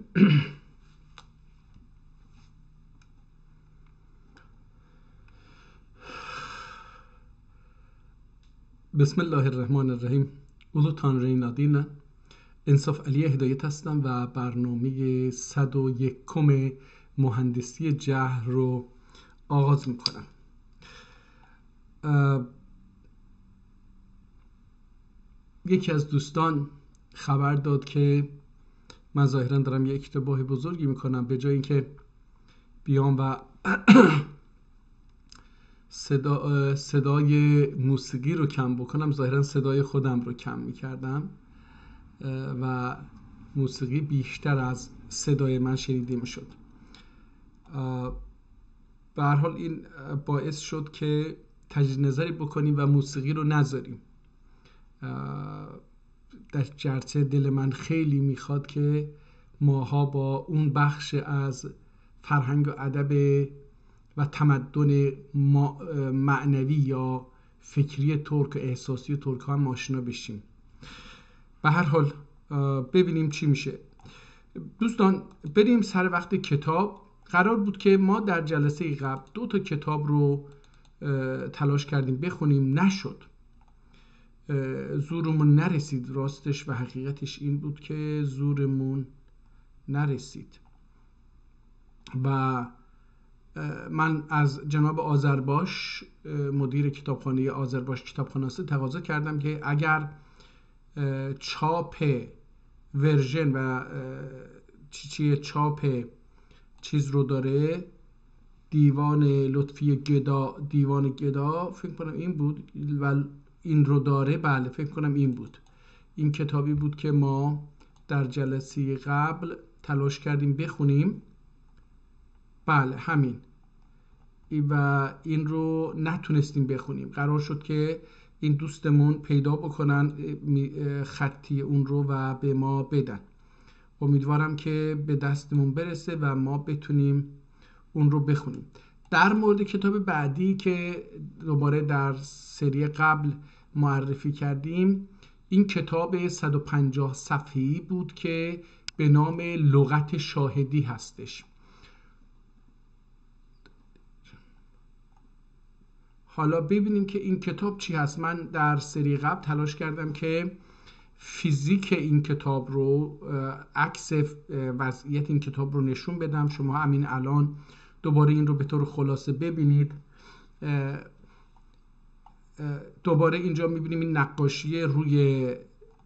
بسم الله الرحمن الرحیم. اولوتان رینادین، انصاف علی هدایت هستم و برنامه 101 مهندسی جهر رو آغاز میکنم. یکی از دوستان خبر داد که من ظاهرا دارم یک اشتباه بزرگی میکنم. به جای اینکه بیام و صدای موسیقی رو کم بکنم، ظاهرا صدای خودم رو کم میکردم و موسیقی بیشتر از صدای من شنیده میشد. به هر حال این باعث شد که تجدید نظری بکنیم و موسیقی رو نذاریم. در جرچه دل من خیلی میخواد که ماها با اون بخش از فرهنگ و ادب و تمدن معنوی یا فکری ترک و احساسی ترک ها هم آشنا بشیم. به هر حال ببینیم چی میشه. دوستان بریم سر وقت کتاب. قرار بود که ما در جلسه قبل 2 کتاب رو تلاش کردیم بخونیم، نشد، زورمون نرسید. راستش و حقیقتش این بود که زورمون نرسید و من از جناب آذرباش، مدیر کتابخانه آذرباش کتابخانه تقاضا کردم که اگر چاپ ورژن و چاپ چیز رو داره، دیوان لطفی گدا فکر کنم این بود و این رو داره، بله فکر کنم این بود، این کتابی بود که ما در جلسه قبل تلاش کردیم بخونیم، بله همین، و این رو نتونستیم بخونیم. قرار شد که این دوستمون پیدا بکنن خطی اون رو و به ما بدن. امیدوارم که به دستمون برسه و ما بتونیم اون رو بخونیم. در مورد کتاب بعدی که دوباره در سری قبل معرفی کردیم، این کتاب 150 صفحه‌ای بود که به نام لغت شاهدی هستش. حالا ببینیم که این کتاب چی هست. من در سری قبل تلاش کردم که فیزیک این کتاب رو، عکس وضعیت این کتاب رو نشون بدم. شما همین الان دوباره این رو به طور خلاصه ببینید. دوباره اینجا میبینیم این نقاشی روی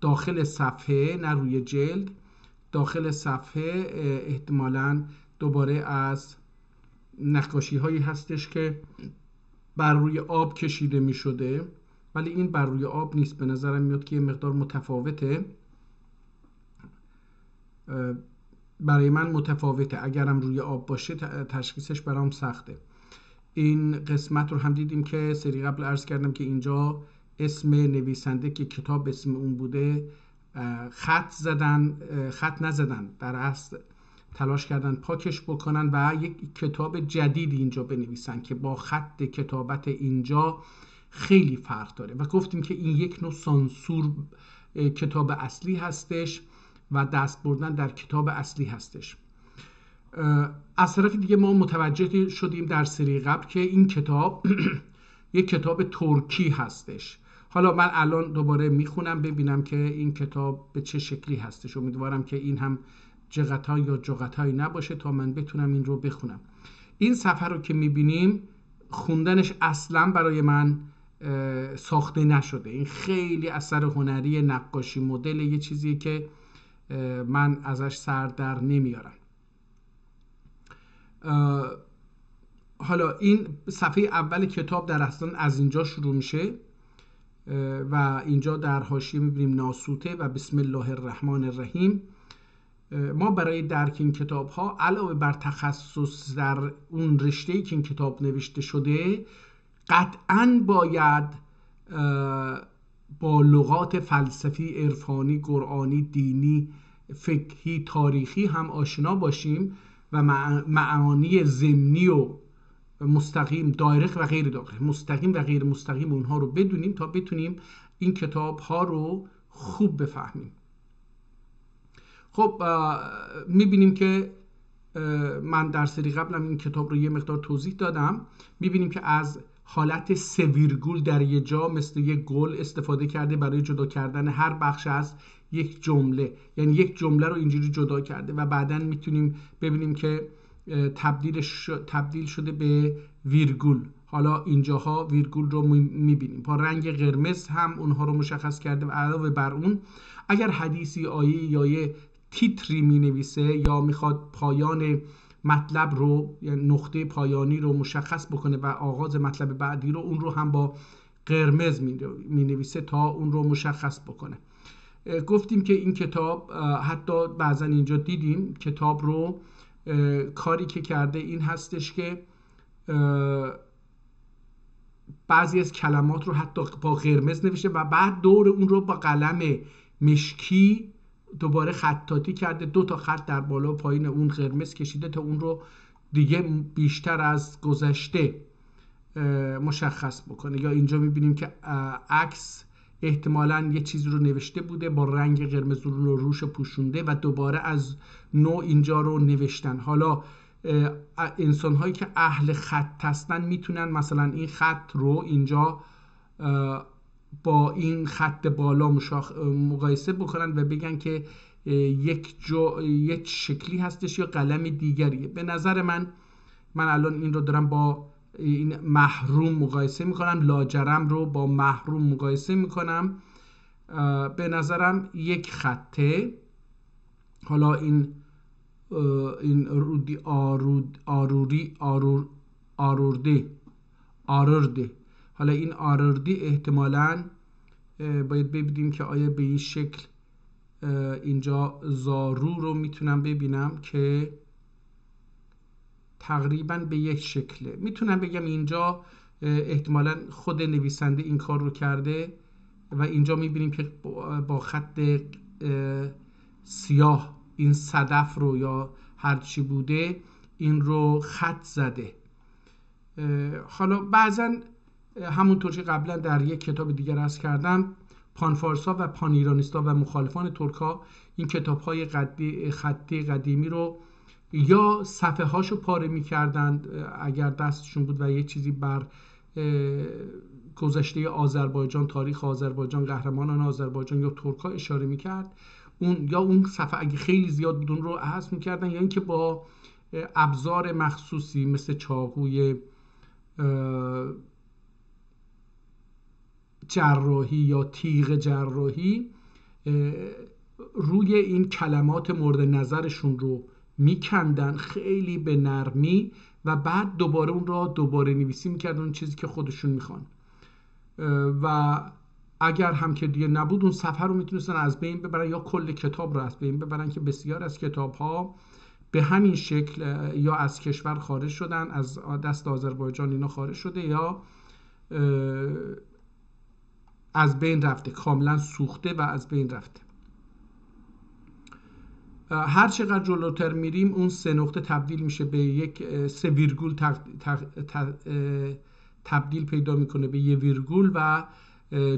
داخل صفحه، نه روی جلد، داخل صفحه احتمالاً دوباره از نقاشی هایی هستش که بر روی آب کشیده می شده، ولی این بر روی آب نیست. به نظرم میاد که یه مقدار متفاوته، برای من متفاوته. اگرم روی آب باشه تشخیصش برام سخته. این قسمت رو هم دیدیم که سری قبل عرض کردم که اینجا اسم نویسنده که کتاب اسم اون بوده خط نزدن، در اصل تلاش کردن پاکش بکنن و یک کتاب جدید اینجا بنویسن که با خط کتابت اینجا خیلی فرق داره و گفتیم که این یک نوع سانسور کتاب اصلی هستش و دست بردن در کتاب اصلی هستش. از طرف دیگه ما متوجه شدیم در سری قبل که این کتاب یک کتاب ترکی هستش. حالا من الان دوباره میخونم ببینم که این کتاب به چه شکلی هستش. امیدوارم که این هم جغتای یا جغتای نباشه تا من بتونم این رو بخونم. این صفحه رو که میبینیم خوندنش اصلا برای من ساخته نشده. این خیلی اثر هنری نقاشی مدل، یه چیزی که من ازش سر در نمیارم. حالا این صفحه اول کتاب در اصلا از اینجا شروع میشه و اینجا در حاشیه میبینیم ناسوته و بسم الله الرحمن الرحیم. ما برای درک این کتاب ها علاوه بر تخصص در اون رشته‌ای که این کتاب نوشته شده، قطعاً باید با لغات فلسفی، عرفانی، قرآنی، دینی، فقهی، تاریخی هم آشنا باشیم و معانی ضمنی و مستقیم، دایرکت و غیر دایرکت، مستقیم و غیر مستقیم اونها رو بدونیم تا بتونیم این کتاب ها رو خوب بفهمیم. خب میبینیم که من در سری قبلم این کتاب رو یه مقدار توضیح دادم. میبینیم که از حالت 3 ویرگول در یه جا مثل یک گل استفاده کرده برای جدا کردن هر بخش از یک جمله، یعنی یک جمله رو اینجوری جدا کرده و بعداً میتونیم ببینیم که تبدیل شده به ویرگول. حالا اینجاها ویرگول رو میبینیم با رنگ قرمز هم اونها رو مشخص کرده و علاوه بر اون اگر حدیثی، آیه یا یه تیتری مینویسه یا میخواد پایان مطلب رو، یعنی نقطه پایانی رو مشخص بکنه و آغاز مطلب بعدی رو، اون رو هم با قرمز مینویسه تا اون رو مشخص بکنه. گفتیم که این کتاب حتی بعضا اینجا دیدیم کتاب رو کاری که کرده این هستش که بعضی از کلمات رو حتی با قرمز نوشته و بعد دور اون رو با قلم مشکی دوباره خطاطی کرده، 2 تا خط در بالا و پایین اون قرمز کشیده تا اون رو دیگه بیشتر از گذشته مشخص بکنه. یا اینجا میبینیم که عکس احتمالاً یه چیزی رو نوشته بوده با رنگ قرمز رو روش پوشونده و دوباره از نو اینجا رو نوشتن. حالا انسان هایی که اهل خط هستن میتونن مثلا این خط رو اینجا با این خط بالا مقایسه بکنن و بگن که یک شکلی هستش یا قلم دیگریه. به نظر من الان این رو دارم با این محروم مقایسه میکنم، لاجرم رو با محروم مقایسه میکنم. به نظرم یک خطه. حالا این رودی آرورده. حالا این آرورده احتمالاً باید ببینیم که آیا به این شکل اینجا زارو رو میتونم ببینم که تقریبا به یک شکله. میتونم بگم اینجا احتمالاً خود نویسنده این کار رو کرده و اینجا میبینیم که با خط سیاه این صدف رو یا هرچی بوده این رو خط زده. حالا بعضا همونطور که قبلا در یک کتاب دیگر عرض کردم، پانفارسا و پانیرانیستا و مخالفان ترکا این کتاب‌های خطی قدیمی رو یا صفحه هاشو پاره می‌کردند اگر دستشون بود و یه چیزی بر گذشته آذربایجان، تاریخ آذربایجان، قهرمانان آذربایجان یا ترکا اشاره می‌کرد، اون صفحه اگه خیلی زیاد بود اون رو حذف می‌کردن، یا اینکه با ابزار مخصوصی مثل چاقوی جراحی یا تیغ جراحی روی این کلمات مورد نظرشون رو میکندن خیلی به نرمی و بعد دوباره اون رو دوباره نویسی میکردن اون چیزی که خودشون میخوان و اگر هم که دیگه نبود اون صفحه رو میتونستن از بین ببرن یا کل کتاب رو از بین ببرن که بسیار از کتاب ها به همین شکل یا از کشور خارج شدن، از دست آذربایجان اینا خارج شده یا از بین رفته، کاملا سوخته و از بین رفته. هر چقدر جلوتر میریم اون 3 نقطه تبدیل میشه به یک 3 ویرگول تبدیل پیدا میکنه به 1 ویرگول و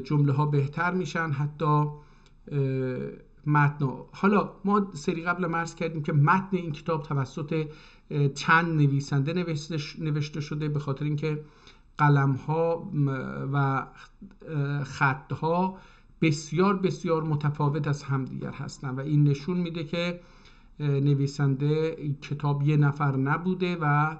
جمله ها بهتر میشن، حتی متن. حالا ما سری قبل عرض کردیم که متن این کتاب توسط چند نویسنده نوشته شده به خاطر اینکه قلم ها و خط ها بسیار بسیار متفاوت از همدیگر هستند و این نشون میده که نویسنده کتاب 1 نفر نبوده و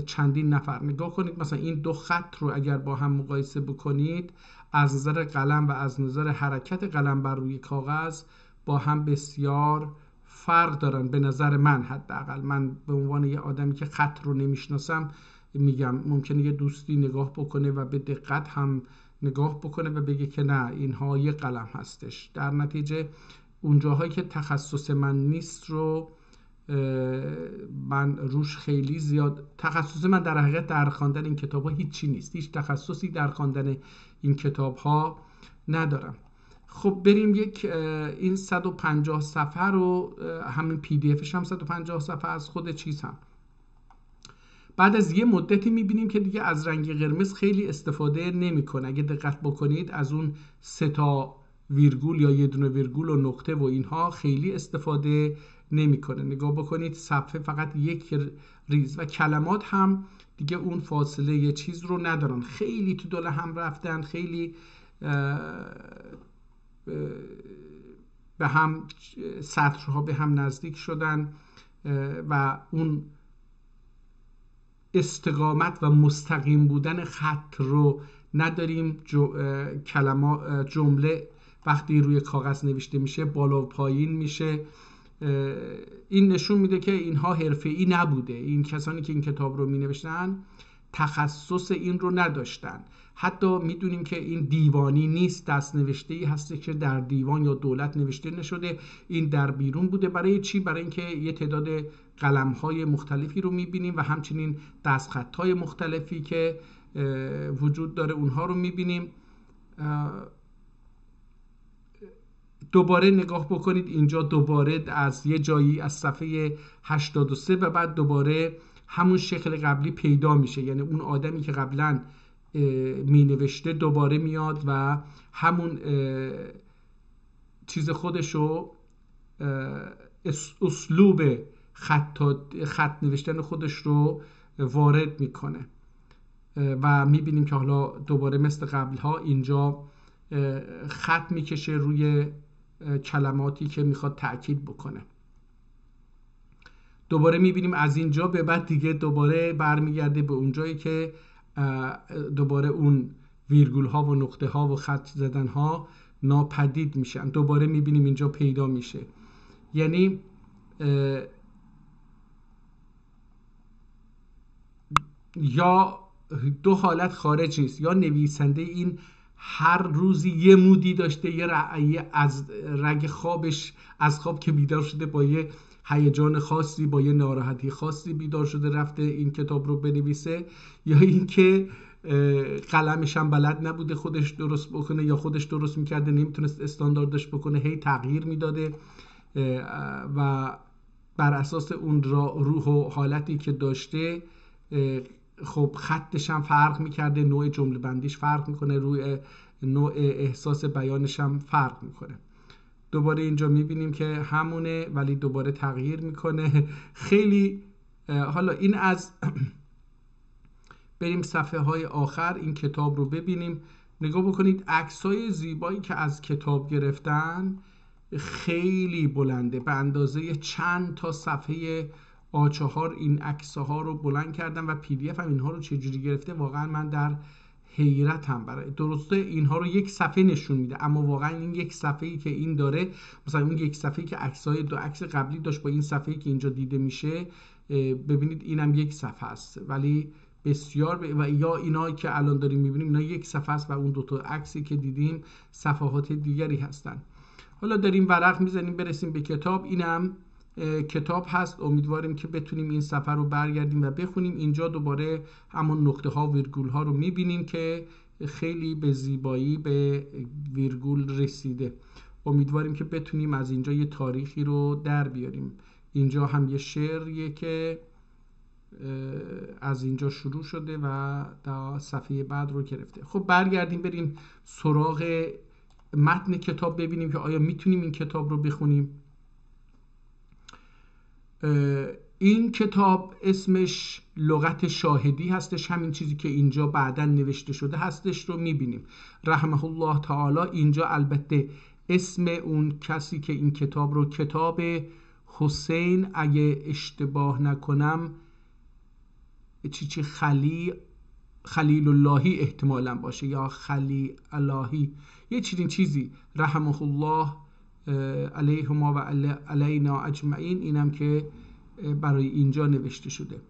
چندین نفر. نگاه کنید مثلا این 2 خط رو اگر با هم مقایسه بکنید از نظر قلم و از نظر حرکت قلم بر روی کاغذ با هم بسیار فرق دارن. به نظر من حداقل، من به عنوان یه آدمی که خط رو نمیشناسم میگم، ممکنه یه دوستی نگاه بکنه و به دقت هم نگاه بکنه و بگه که نه اینها یه قلم هستش. در نتیجه اون جاهایی که تخصص من نیست رو من روش خیلی زیاد، تخصص من در حقیقت در خواندن این کتاب ها هیچی نیست، هیچ تخصصی در خواندن این کتاب ها ندارم. خب بریم این 150 صفحه رو، همین پی دی افش هم 150 صفحه از خود چیز هم بعد از یه مدتی میبینیم که دیگه از رنگ قرمز خیلی استفاده نمیکنه. اگه دقت بکنید از اون 3 تا ویرگول یا یه دونه ویرگول و نقطه و اینها خیلی استفاده نمیکنه. نگاه بکنید صفحه فقط یک ریز و کلمات هم دیگه اون فاصله یه چیز رو ندارن، خیلی تو دل هم رفتن، خیلی به هم سطرها به هم نزدیک شدن و اون استقامت و مستقیم بودن خط رو نداریم. جمله وقتی روی کاغذ نوشته میشه بالا و پایین میشه. این نشون میده که اینها حرفه‌ای نبوده، این کسانی که این کتاب رو مینوشتن تخصص این رو نداشتن. حتی میدونیم که این دیوانی نیست، دست نوشته‌ای هسته که در دیوان یا دولت نوشته نشده، این در بیرون بوده. برای چی؟ برای اینکه یه تعداد قلم‌های مختلفی رو میبینیم و همچنین دستخط‌های مختلفی که وجود داره اونها رو میبینیم. دوباره نگاه بکنید اینجا، دوباره از یه جایی از صفحه 83 و بعد دوباره همون شکل قبلی پیدا میشه، یعنی اون آدمی که قبلا می نوشته دوباره میاد و همون چیز خودشو، اسلوب خط نوشتن خودش رو وارد میکنه و میبینیم که حالا دوباره مثل قبل ها اینجا خط میکشه روی کلماتی که میخواد تأکید بکنه. دوباره میبینیم از اینجا به بعد دیگه دوباره برمیگرده به اونجایی که دوباره اون ویرگول ها و نقطه ها و خط زدن ها ناپدید میشن. دوباره میبینیم اینجا پیدا میشه. یعنی یا دو حالت خارج نیست، یا نویسنده این هر روزی یه مودی داشته، یه از رگ خوابش، از خواب که بیدار شده با یه هیجان خاصی، با یه ناراحتی خاصی بیدار شده رفته این کتاب رو بنویسه، یا اینکه قلمش هم بلد نبوده خودش درست بکنه، یا خودش درست میکرده نمیتونست استانداردش بکنه، هی تغییر میداده و بر اساس اون روح و حالتی که داشته خب خطش هم فرق میکرده، نوع جمله بندیش فرق میکنه، روی نوع احساس بیانش هم فرق میکنه. دوباره اینجا میبینیم که همونه ولی دوباره تغییر میکنه. خیلی حالا این از بریم صفحه های آخر این کتاب رو ببینیم. نگاه بکنید عکسای زیبایی که از کتاب گرفتن خیلی بلنده، به اندازه چند تا صفحه A4 این عکس‌ها رو بلند کردم و PDF هم اینها رو چجوری گرفته واقعا من در حیرتم. برای درسته اینها رو یک صفحه نشون میده، اما واقعا این یک صفحه‌ای که این داره، مثلا اون یک صفحه‌ای که عکس‌های دو عکس قبلی داشت با این صفحه‌ای که اینجا دیده میشه، ببینید اینم یک صفحه است ولی بسیار و یا اینا که الان داریم میبینیم اینا یک صفحه است و اون دو تا عکسی که دیدیم صفحات دیگری هستن. حالا داریم ورق میزنیم برسیم به کتاب. اینم کتاب هست، امیدواریم که بتونیم این صفحه رو برگردیم و بخونیم. اینجا دوباره همون نقطه ها ویرگول ها رو میبینیم که خیلی به زیبایی به ویرگول رسیده. امیدواریم که بتونیم از اینجا یه تاریخی رو در بیاریم. اینجا هم یه شعریه که از اینجا شروع شده و تا صفحه بعد رو گرفته. خب برگردیم بریم سراغ متن کتاب ببینیم که آیا میتونیم این کتاب رو بخونیم. این کتاب اسمش لغت شاهدی هستش، همین چیزی که اینجا بعداً نوشته شده هستش رو میبینیم. رحمه الله تعالی اینجا البته اسم اون کسی که این کتاب رو، کتاب حسین اگه اشتباه نکنم خلیل اللهی احتمالاً باشه یا خلیل اللهی، یه چیزی رحمه الله علیهما و علینا اجمعین، اینم که برای اینجا نوشته شده.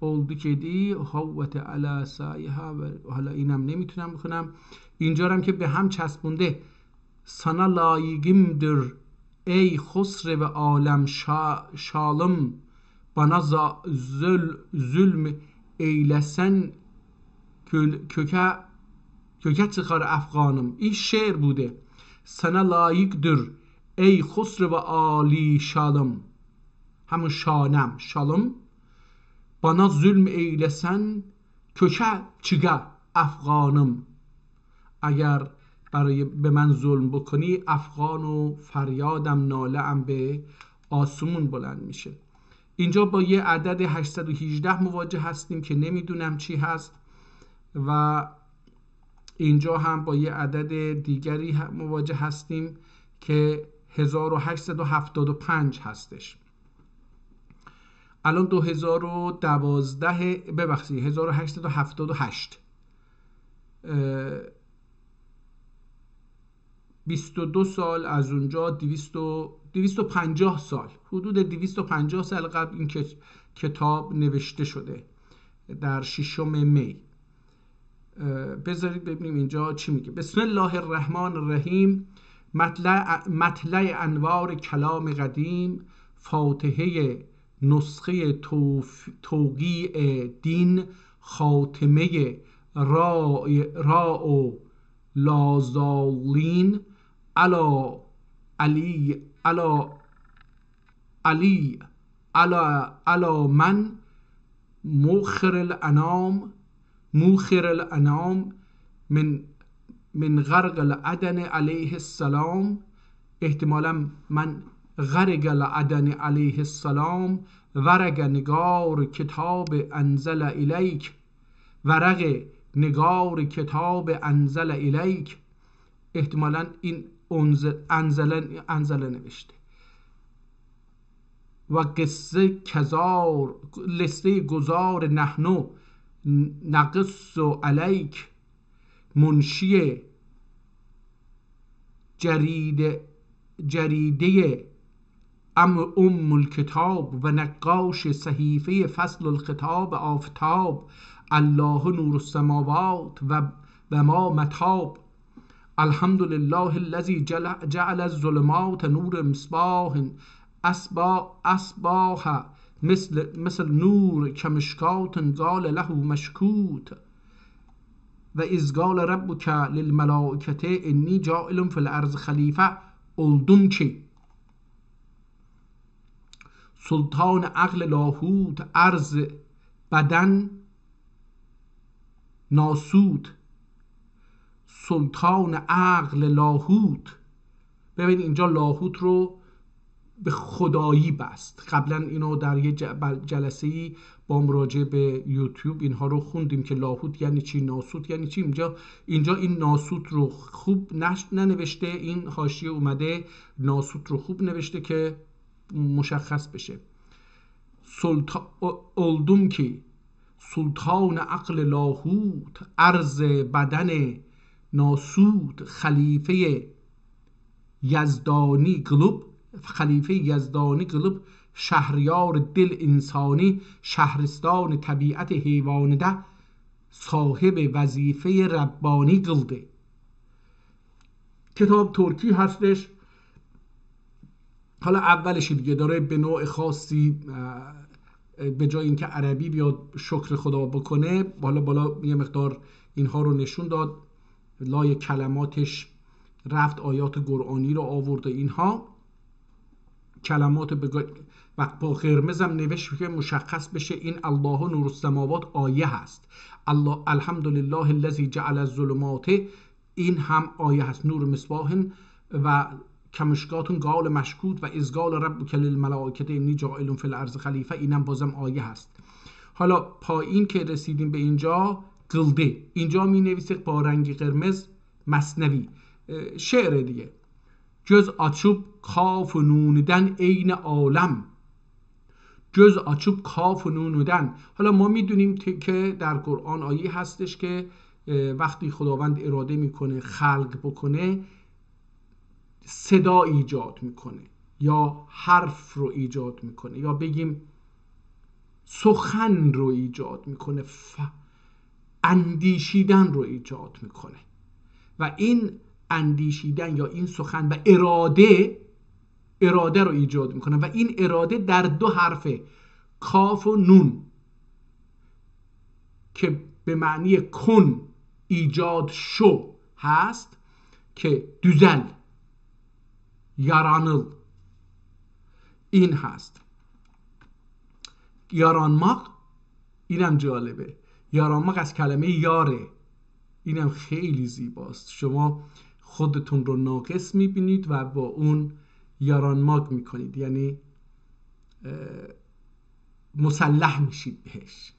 oldu kedi هوت علی سایها، و حالا اینم نمیتونم بخونم. اینجا هم که به هم چسبونده سنا لایگimdir ای خسرو عالم شالم bana zulm eylesen köke çıkar afganım. این شعر بوده. sana layıktır ای خسرو عالی شالم، همون شانم شالم، bana zulm eylesen köke çıkar afganım، اگر به من ظلم بکنی، افغان و فریادم ناله ام به آسمون بلند میشه. اینجا با یه عدد 818 مواجه هستیم که نمیدونم چی هست و اینجا هم با یه عدد دیگری مواجه هستیم که 1875 هستش. الان 2012 ببخشید 1878 22 سال از اونجا 250 سال، حدود 250 سال قبل این کتاب نوشته شده در 6 می. بذارید ببینیم اینجا چی میگه. بسم الله الرحمن الرحیم. مطلع انوار کلام قدیم، فاتحه نسخه توقیع دین، خاتمه را و لازالین، علا علی علا علی علا من موخر الانام من غرق العدن علیه السلام. احتمالا من غرق العدن علیه السلام، ورق نگار کتاب انزل الیک، ورق نگار کتاب انزل الیک. احتمالا این انزل نوشته. و قصه کزار لسته گذار نحنو نقص علیک، منشی جریده ام الکتاب و نقاش صحیفه فصل الخطاب آفتاب، الله نور السماوات و ما متاب. الحمد لله الذي جعل الظلمات نور مصباح اصباح مثل نور کمشکات قال له مشکوت. و اذ قال ربک للملائکه انی جاعل فی الارض خلیفه، اولدم کی سلطان عقل لاهوت، ارز بدن ناسود. سلطان عقل لاهوت. ببین اینجا لاهوت رو به خدایی بست. قبلا اینو در یه جلسه‌ای با مراجعه به یوتیوب اینها رو خوندیم که لاهوت یعنی چی، ناسوت یعنی چی. اینجا این ناسوت رو خوب ننوشته، این حاشیه اومده ناسوت رو خوب نوشته که مشخص بشه. اولدم کی سلطان عقل لاهوت، ارز بدن ناسود، خلیفه یزدانی قلب، شهریار دل انسانی، شهرستان طبیعت حیوانده، صاحب وظیفه ربانی قلده. کتاب ترکی هستش. حالا اولش دیگه داره به نوع خاصی به جای اینکه عربی بیاد شکر خدا بکنه، بالا یه مقدار اینها رو نشون داد، لای کلماتش رفت، آیات قرآنی رو آورده، اینها کلمات با قرمزم نوشت که مشخص بشه این الله نور السماوات آیه هست. الله الحمدلله الذی جعل الظلمات، این هم آیه هست. نور مصباح و کمشکات قال مشکوت و اذ قال ربک للملائکه انی جاعل فی الارض خلیفه، اینم بازم آیه هست. حالا پایین که رسیدیم به اینجا قلده، اینجا می نویسه با رنگ قرمز مثنوی، شعر دیگه. جز آچوب کاف و نوندن عین عالم، جز آچوب کاف و نوندن. حالا ما میدونیم که در قرآن آیه هستش که وقتی خداوند اراده میکنه خلق بکنه، صدا ایجاد میکنه یا حرف رو ایجاد میکنه یا بگیم سخن رو ایجاد میکنه، اندیشیدن رو ایجاد میکنه. و این اندیشیدن یا این سخن و اراده رو ایجاد میکنه و این اراده در دو حرف کاف و نون که به معنی کن، ایجاد شو هست، که düzel، yaranıl، این هست. yaranmak اینم جالبه. yaranmak از کلمه یاره، اینم خیلی زیباست. شما خودتون رو ناقص میبینید و با اون یارانماک میکنید، یعنی مسلح میشید بهش.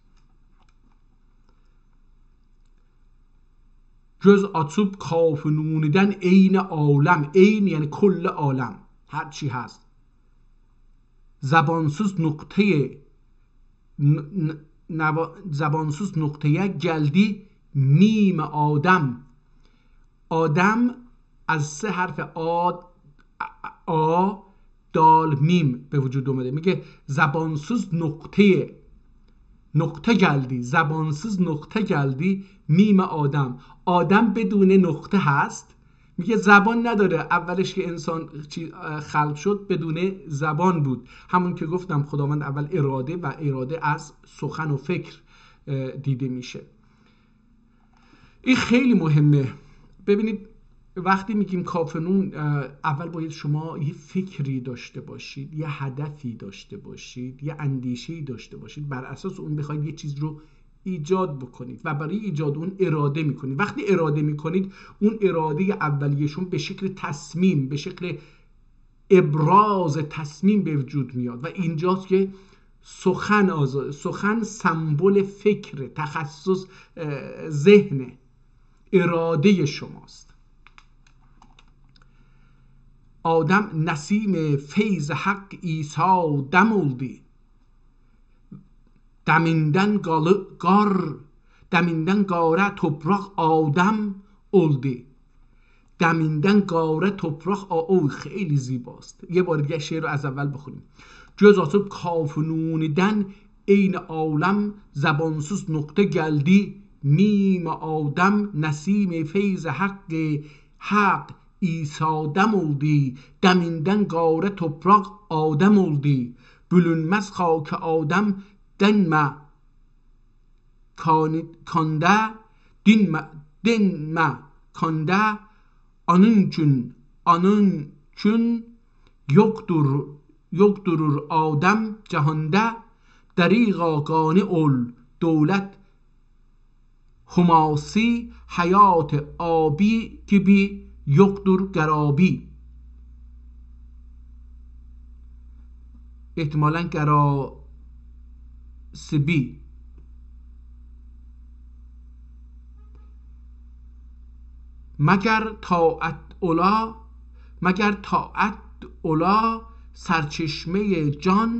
جز اتوب کاف نونیدن عین عالم، عین یعنی کل عالم، هر چی هست. زبانسوز نقطه زبانسوز نقطه یک جلدی میم آدم. آدم از 3 حرف آ دال میم به وجود اومده. میگه زبانسوز نقطه جلدی، زبانسوز نقطه جلدی میم آدم. آدم بدون نقطه هست. میگه زبان نداره. اولش که انسان خلق شد بدون زبان بود. همون که گفتم خداوند اول اراده و اراده از سخن و فکر دیده میشه. این خیلی مهمه. ببینید وقتی میگیم کاف نون، اول باید شما یه فکری داشته باشید، یه هدفی داشته باشید، یه اندیشه‌ای داشته باشید، بر اساس اون بخواید یه چیز رو ایجاد بکنید و برای ایجاد اون اراده میکنید. وقتی اراده میکنید اون اراده اولیه‌شون به شکل تصمیم، به ابراز تصمیم به وجود میاد و اینجاست که سخن سمبل فکر، تخصص ذهن، اراده شماست. آدم نسیم فیض حق عیسی دم oldu. Deminden gare toprak Adem oldu. دمیندن گاره تپرخ او. خیلی زیباست. یه بار دیگه شعر رو از اول بخونیم. جز آسوب کاف نونیدن عین عالم. زبانسوز نقطه geldi میم آدم. نسیم فیض حق İsa'dem oldu. Deminden gare toprak Adem oldu. Bölünmez خاک آدم denme kanda denme kanda. Anın çün yokturur Adem cihanda. Dariqa gani ol devlet humasi. Hayat abi gibi yoktur garabi. احتمالاً گراسبی. مگر طاعت اولا سرچشمه جان.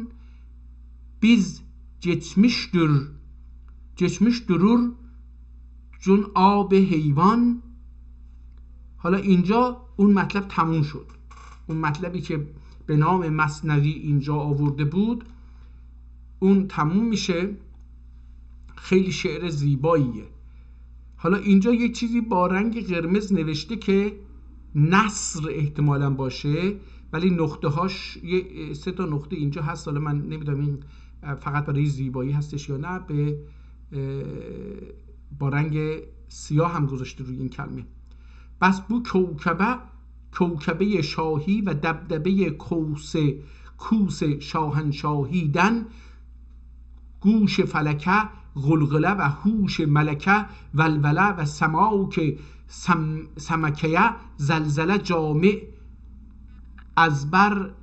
biz geçmiş durur چون آب حیوان. حالا اینجا اون مطلب تموم شد. اون مطلبی که به نام مثنوی اینجا آورده بود اون تموم میشه. خیلی شعر زیباییه. حالا اینجا یک چیزی با رنگ قرمز نوشته که نصر احتمالاً باشه، ولی نقطه هاش 3 تا نقطه اینجا هست. حالا من نمیدونم این فقط برای زیبایی هستش یا نه. با رنگ سیاه هم گذاشته روی این کلمه. بس بو کوکبه شاهی و دبدبه کوس شاهنشاهیدن. گوش فلکه غلغله و هوش ملکه ولوله و سماک سمکیه زلزله جامع از بر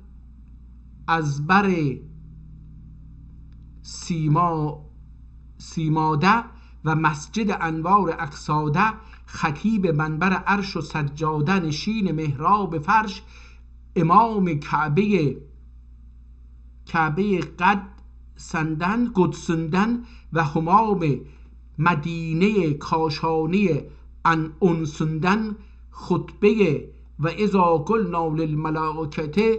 سیماده و مسجد انوار اقصاده. خطیب منبر عرش و سجاده نشین محراب فرش. امام کعبه قدسندن و همام مدینه کاشانه انسندن. خطبه و اذا قلنا للملائکه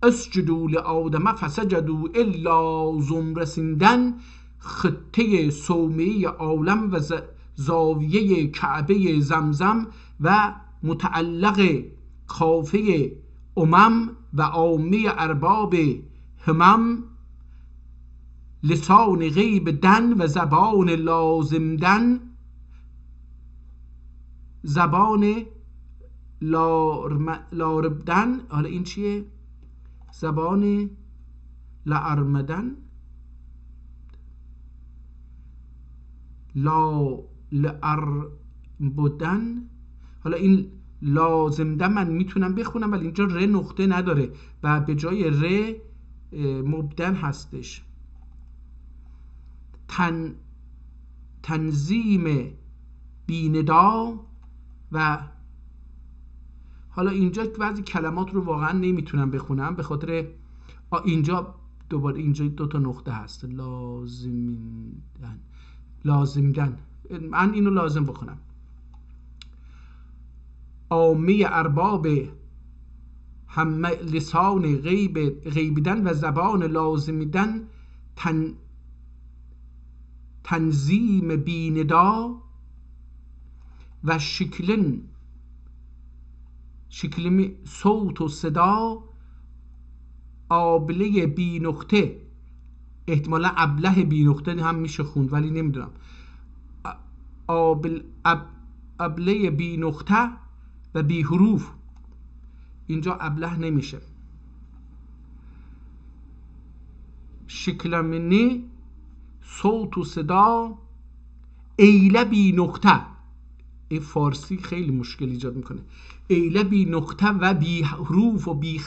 اسجدوا لآدم فسجدوا الا زمرسندن. خطه صومعه عالم و زاویه کعبه زمزم و متعلق کافه و عامه ارباب همم. لسان غیب دن و زبان لازم دن. زبان لاربدن. حالا این چیه؟ زبان لارمدن. لاربدن. حالا این لازمده من میتونم بخونم، ولی اینجا ر نقطه نداره و به جای ر مبدل هستش. تنظیم بی‌ندا و حالا اینجا بعضی کلمات رو واقعا نمیتونم بخونم به خاطر اینجا دوباره اینجا 2 تا نقطه هست. لازمدن من اینو لازم بخونم. عامه ارباب هم لسان غیبیدن و زبان لازمیدن تنظیم بی‌ندا و شکل صوت و صدا آبله بی نقطه، احتمالا ابله بی نقطه هم میشه خوند ولی نمیدونم، ابله بی نقطه و بی حروف. اینجا ابله نمیشه. شکلمنی صوت و صدا ایله بی نقطه. این فارسی خیلی مشکل ایجاد میکنه. ایله بی نقطه و بی حروف و بی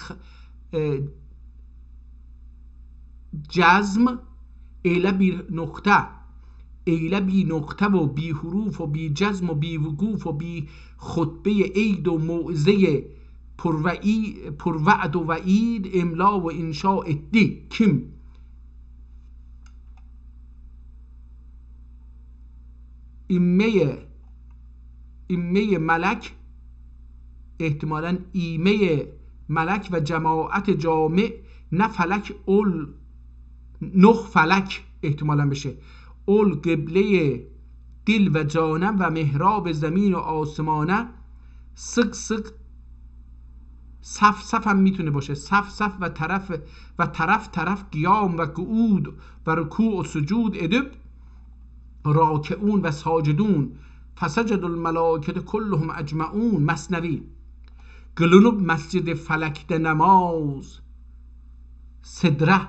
جزم. ایله بی نقطه، ایله بی نقطه و بی حروف و بی جزم و بی وقوف و بی خطبه عید و موعظه پروعد و وعید، املا و انشاء دی کم. ایمه ملک، احتمالاً ایمه ملک و جماعت جامع، نه فلک اول نخ فلک احتمالاً بشه. اول قبله دل و جانم و محراب زمین و آسمانه. سق صف هم میتونه باشه. صف و طرف قیام و قعود و رکوع و سجود. ادب راکعون و ساجدون فسجد الملائکه کلهم اجمعون. مثنوی گلونوب مسجد فلکده نماز. صدره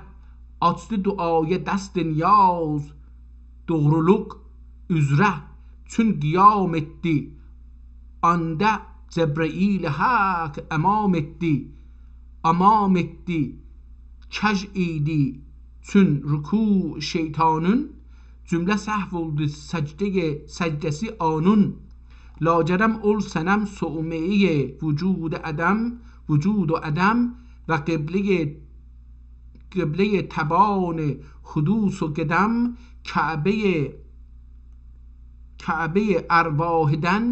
açtı duaya dest niyaz. Doğruluk üzere çün qiyam etdi. Anda Cebrail hak amam etdi. Kej idi çün ruku şeytanın. Cümle sahv oldu secdesi anun. Lacerem ol senem su'me-i vücud adam ve قبله تبان حدوث و قدم. کعبه ارواحدن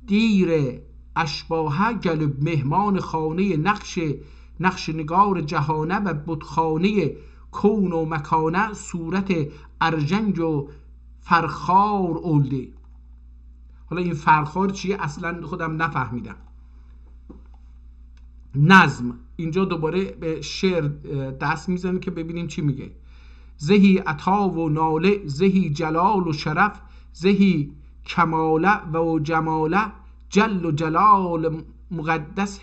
دیر اشباهه. گلب مهمان خانه نقش نگار جهانه و بتخانه کون و مکانه. صورت ارژنگ و فرخار اولده. حالا این فرخار چیه اصلا خودم نفهمیدم. نظم اینجا دوباره به شعر دست میزنه که ببینیم چی میگه. زهی عطا و ناله، زهی جلال و شرف، زهی کماله و جماله، جل و جلال مقدس.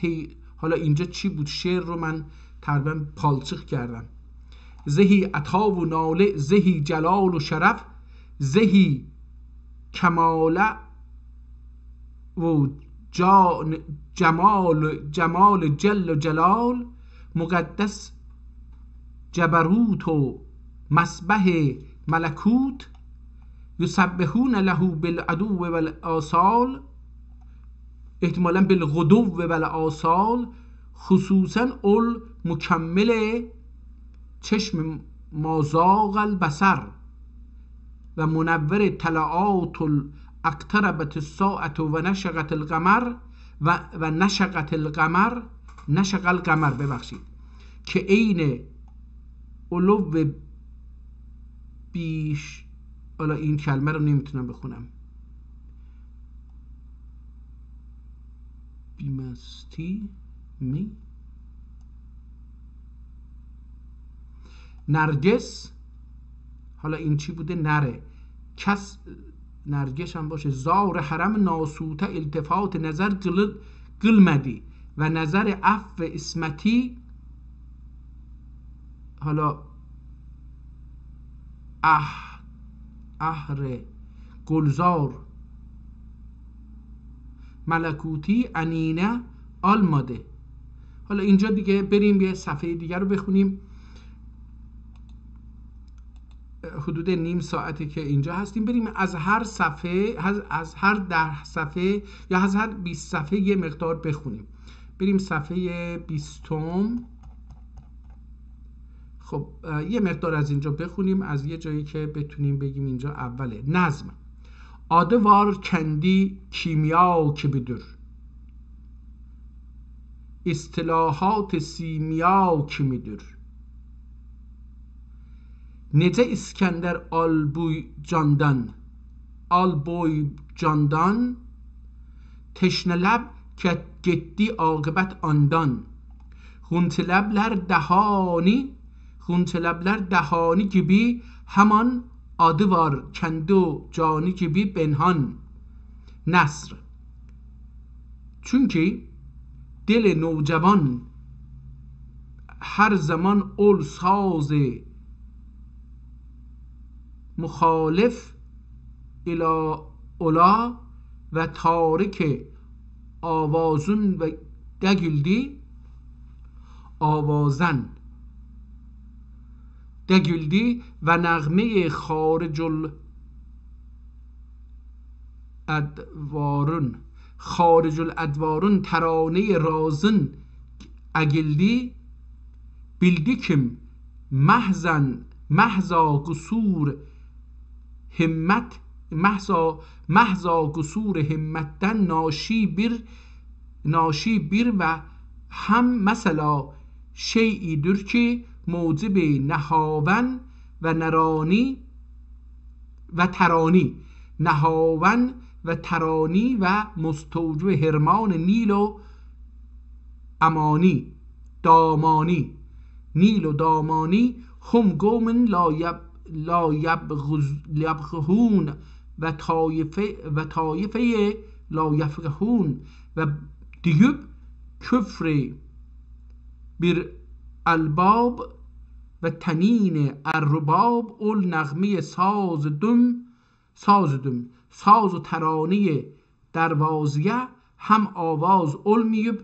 حالا اینجا چی بود؟ شعر رو من تقریبا پالچق کردم. زهی عطا و ناله، زهی جلال و شرف، زهی کماله و جمال جل و جلال، مقدس جبروت و مسبح ملکوت. یسبحون له بالعدو و الآصال، احتمالا بالغدو و الآصال. خصوصا اول مکمل چشم مازاغ البصر و منور طلعات اقتربت الساعة و نشقت القمر و نشقت القمر، نشق القمر ببخشید، که عین علو بیش. حالا این کلمه رو نمیتونم بخونم. بیمستی می نرگس. حالا این چی بوده؟ نره کس نرگس هم باشه. زار حرم ناسوته التفات نظر قلمدی و نظر عفو اسمتی. حالا اهر گلزار ملکوتی انینه آلماده. حالا اینجا دیگه بریم یه صفحه دیگر رو بخونیم. حدود نیم ساعته که اینجا هستیم. بریم از هر صفحه، از هر 10 صفحه یا از هر 20 صفحه یه مقدار بخونیم. بریم صفحه 20. خب یه مقدار از اینجا بخونیم، از یه جایی که بتونیم بگیم اینجا اوله. نظم. Adı var kendi kimya kibidir. İstilahat simya kimidir. Nece İskender alboy candan teşne leb که gitti akıbet andan. Huntelebler dehani gibi hemen adı var kendi cani gibi benhan. Nasr. Çünkü dil navcavan her zaman ol saz muhalif ila ola ve tarik avazun ve degildi avazan دگلدی و نغمه خارج الادوارون ترانه رازن اگلدی bildi kim محضا قصور همتden ناشی bir ve هم mesela şeyidir ki موجب نهاون و نرانی و ترانی نهاون و ترانی و مستوجب هرمان نیل و امانی دامانی نیل و دامانی هم قوم لا یبغون و طایفه لا یفقهون و دیگب کفر بر الباب و تنین ارباب اول نغمه ساز و ترانه دروازیه هم آواز اول میب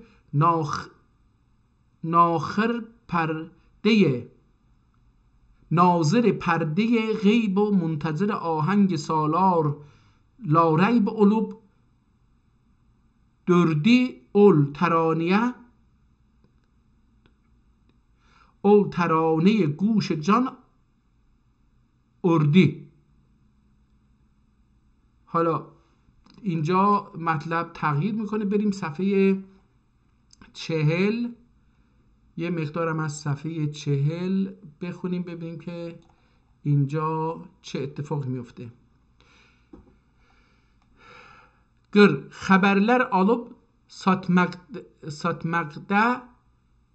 ناظر پرده غیب و منتظر آهنگ سالار لاریب علوب دردی اول ترانه گوش جان اردی. حالا اینجا مطلب تغییر میکنه. بریم صفحه 40. یه مقدارم از صفحه 40 بخونیم ببینیم که اینجا چه اتفاق میفته. گر خبرler alıp satmakta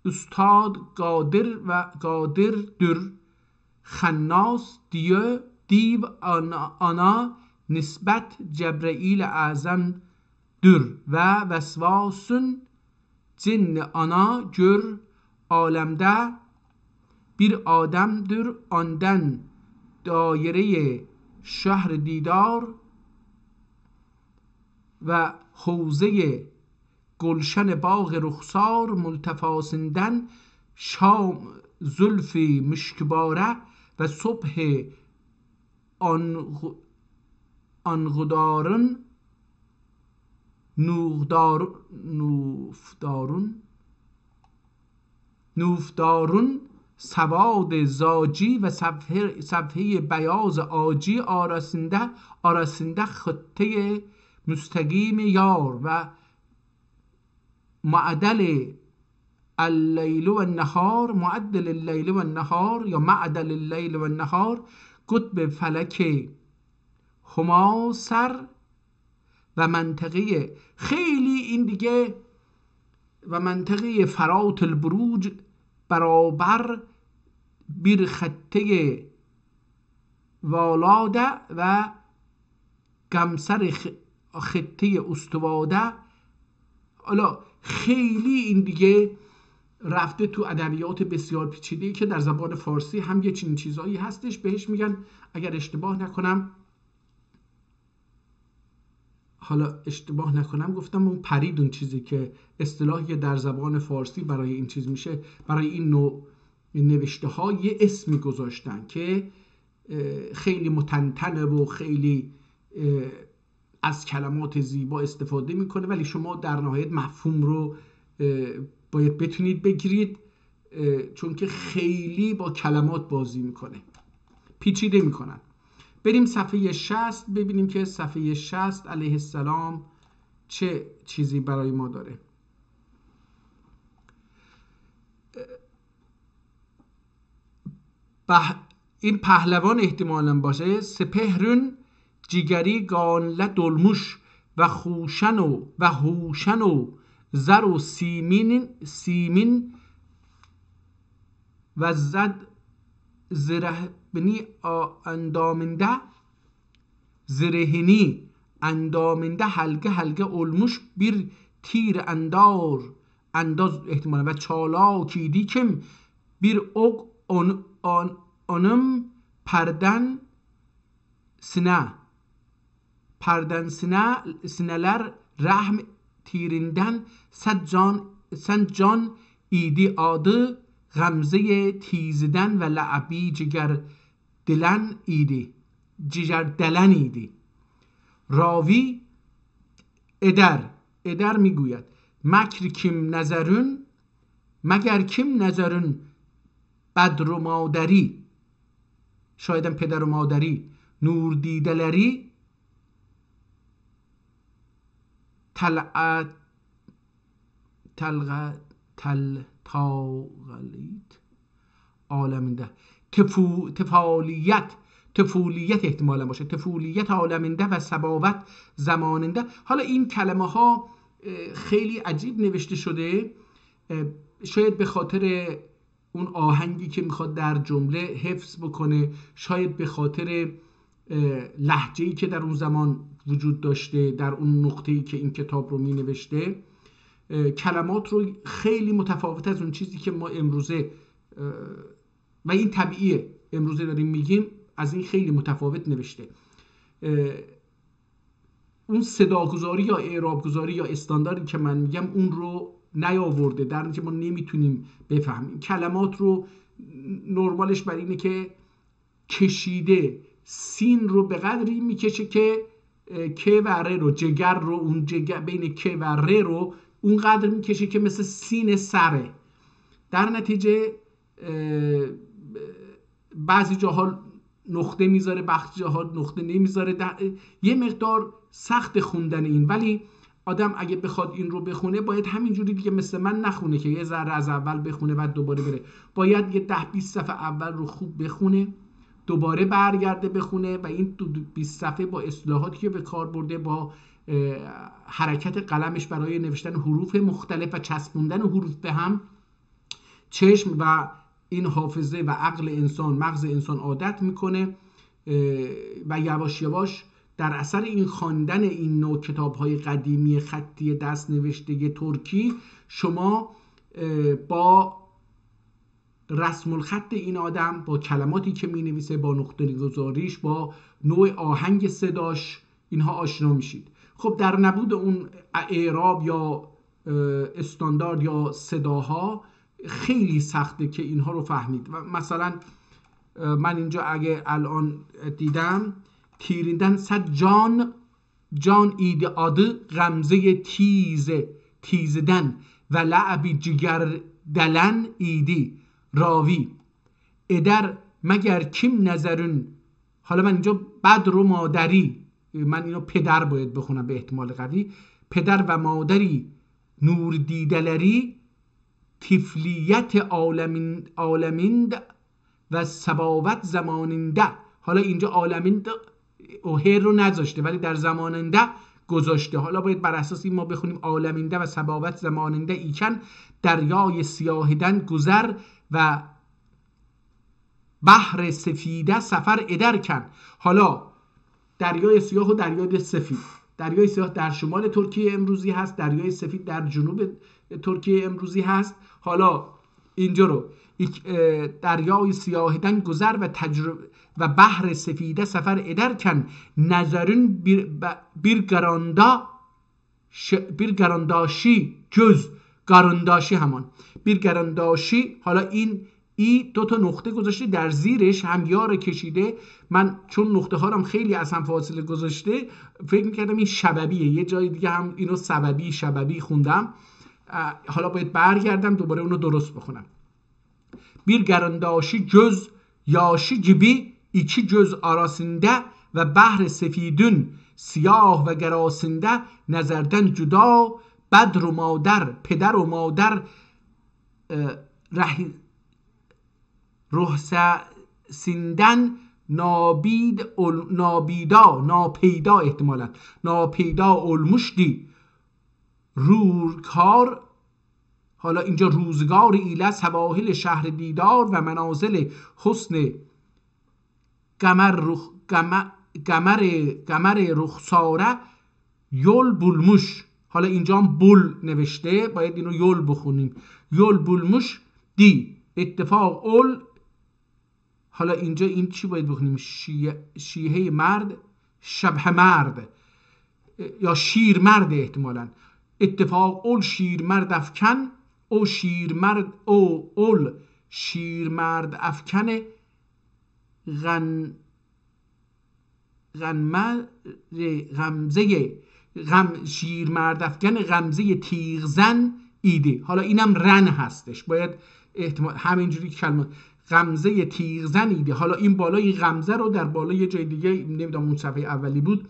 Üstad Kadir'dir. Xennas div ana nisbet Cebrail Azam'dır ve vesvasın cin ana gör alemde bir ademdir ondan daire şehr didar ve havze گلشن باغ رخسار ملتفاسندن شام زلفی مشکباره و صبح آنغدارون نوفدارون سواد زاجی و صفحه بیاض آجی آراسنده خطه مستقیم یار و معدل اللیل و النهار یا معدل اللیل و النهار قطب فلک هما سر و منطقه خیلی این دیگه و منطقه فرات البروج برابر بیر خطه والاده و گمسر خطه استواده. حالا خیلی این دیگه رفته تو ادبیات بسیار پیچیده‌ای که در زبان فارسی هم یه چنین چیزایی هستش، بهش میگن اگر اشتباه نکنم حالا اشتباه نکنم گفتم اون پرید، اون چیزی که اصطلاحی در زبان فارسی برای این چیز میشه، برای این نوع نوشته ها یه اسمی گذاشتن که خیلی متنتنه و خیلی از کلمات زیبا استفاده میکنه، ولی شما در نهایت مفهوم رو باید بتونید بگیرید، چون که خیلی با کلمات بازی میکنه، پیچیده میکنن. بریم صفحه 60 ببینیم که صفحه 60 علیه السلام چه چیزی برای ما داره. این پهلوان احتمالاً باشه. سپهرون جیگری گانله دلموش و خوشن و هوشن و زر و سیمین و زد زرهنی اندامنده هلگه علموش bir تیر انداز احتمالا و چالاکی دیکم bir ok onum perden sineler rahm tirinden sen can idi adı غمزه تیزدن و لعبی جگر دلن ایدی. راوی ادر میگوید مکر کیم نظرون، مگر کیم نظرون بدر و مادری، شایدم پدر و مادری، نور دیدلری، تاغلیت عالمنده، تفولیت احتمالا باشه، تفولیت عالمنده و سباوت زماننده. حالا این کلمه ها خیلی عجیب نوشته شده، شاید به خاطر اون آهنگی که میخواد در جمله حفظ بکنه، شاید به خاطر لهجه‌ای که در اون زمان وجود داشته، در اون نقطه‌ای که این کتاب رو مینوشته، کلمات رو خیلی متفاوت از اون چیزی که ما امروزه و این طبیعیه امروزه داریم میگیم، از این خیلی متفاوت نوشته. اون صداگذاری یا اعرابگذاری یا استانداردی که من میگم اون رو نیاورده، در نتیجه ما نمیتونیم بفهمیم. کلمات رو نرمالش بر اینه که کشیده، سین رو به قدری میکشه که که و ر رو، جگر رو، اون جگر بین که و ر رو اون قدر میکشه که مثل سین سره. در نتیجه بعضی جاها نقطه میذاره، بعضی جاها نقطه نمیذاره، یه مقدار سخت خوندن این، ولی آدم اگه بخواد این رو بخونه باید همینجوری دیگه مثل من نخونه که یه ذره از اول بخونه و دوباره بره، باید یه 10-20 صفحه اول رو خوب بخونه، دوباره برگرده بخونه و این 20 صفحه با اصطلاحاتی که به کار برده، با حرکت قلمش برای نوشتن حروف مختلف و چسبوندن حروف به هم، چشم و این حافظه و عقل انسان، مغز انسان عادت میکنه و یواش یواش در اثر این خواندن این نوع کتاب‌های قدیمی خطی دست نوشته ترکی، شما با رسم الخط این آدم، با کلماتی که می‌نویسه، با نقطه گذاریش، با نوع آهنگ صداش، اینها آشنا میشید. خب در نبود اون اعراب یا استاندارد یا صداها خیلی سخته که اینها رو فهمید. و مثلا من اینجا اگه الان دیدم تیریندن صد جان ایده آده غمزه تیزدن و لعبی جگر دلن ایدی. راوی ادر مگر کیم نظرون، حالا من اینجا بدر و مادری، من اینو پدر باید بخونم به احتمال قوی، پدر و مادری نور دیدلری، تفلیت عالمند و سباوت زماننده. حالا اینجا عالمند و هر رو نذاشته ولی در زماننده گذاشته، حالا باید بر اساس این ما بخونیم عالمنده و سباوت زماننده ایکن دریای سیاهدن گذر و بحر سفیده سفر ادر کن. حالا دریای سیاه و دریای سفید، دریای سیاه در شمال ترکیه امروزی هست، دریای سفید در جنوب ترکیه امروزی هست. حالا اینجا رو دریای سیاهدن گذر و بحر سفیده سفر ادر کن نظرون bir گرانداشی جز گرانداشی همان bir گرانداشی. حالا این ای دو تا نقطه گذاشته در زیرش هم یا رو کشیده. من چون نقطه ها هم خیلی از هم فاصله گذاشته فکر میکردم این شببیه، یه جای دیگه هم اینو شببی خوندم. حالا باید برگردم دوباره اونو درست بخونم. bir گرانداشی جز یاشی جبی iki göz arasında ve bahre sefidün siyah ve gerasinde nezerden cüda bedr و مادر پدر و مادر رخصیندن ناپیدا احتمالا ناپیدا olmuşdi رورکار. حالا اینجا روزگار ایله سواحل شهر دیدار و منازل حسن قمر رخساره یول بولموش. حالا اینجا هم بول نوشته، باید اینو یول بخونیم. یول بولموش دی اتفاق اول. حالا اینجا این چی باید بخونیم؟ شیهه مرد شبه مرد یا شیر مرد احتمالا. اتفاق اول شیر مرد افکن او شیر مرد او اول شیر مرد افکن شیر مرد افکن غمزه تیغزن ایده. حالا اینم رن هستش، باید احتمال همینجوری کلمه غمزه تیغزن ایده. حالا این بالای غمزه رو در بالای یه جای دیگه نمیدونم اون صفحه اولی بود،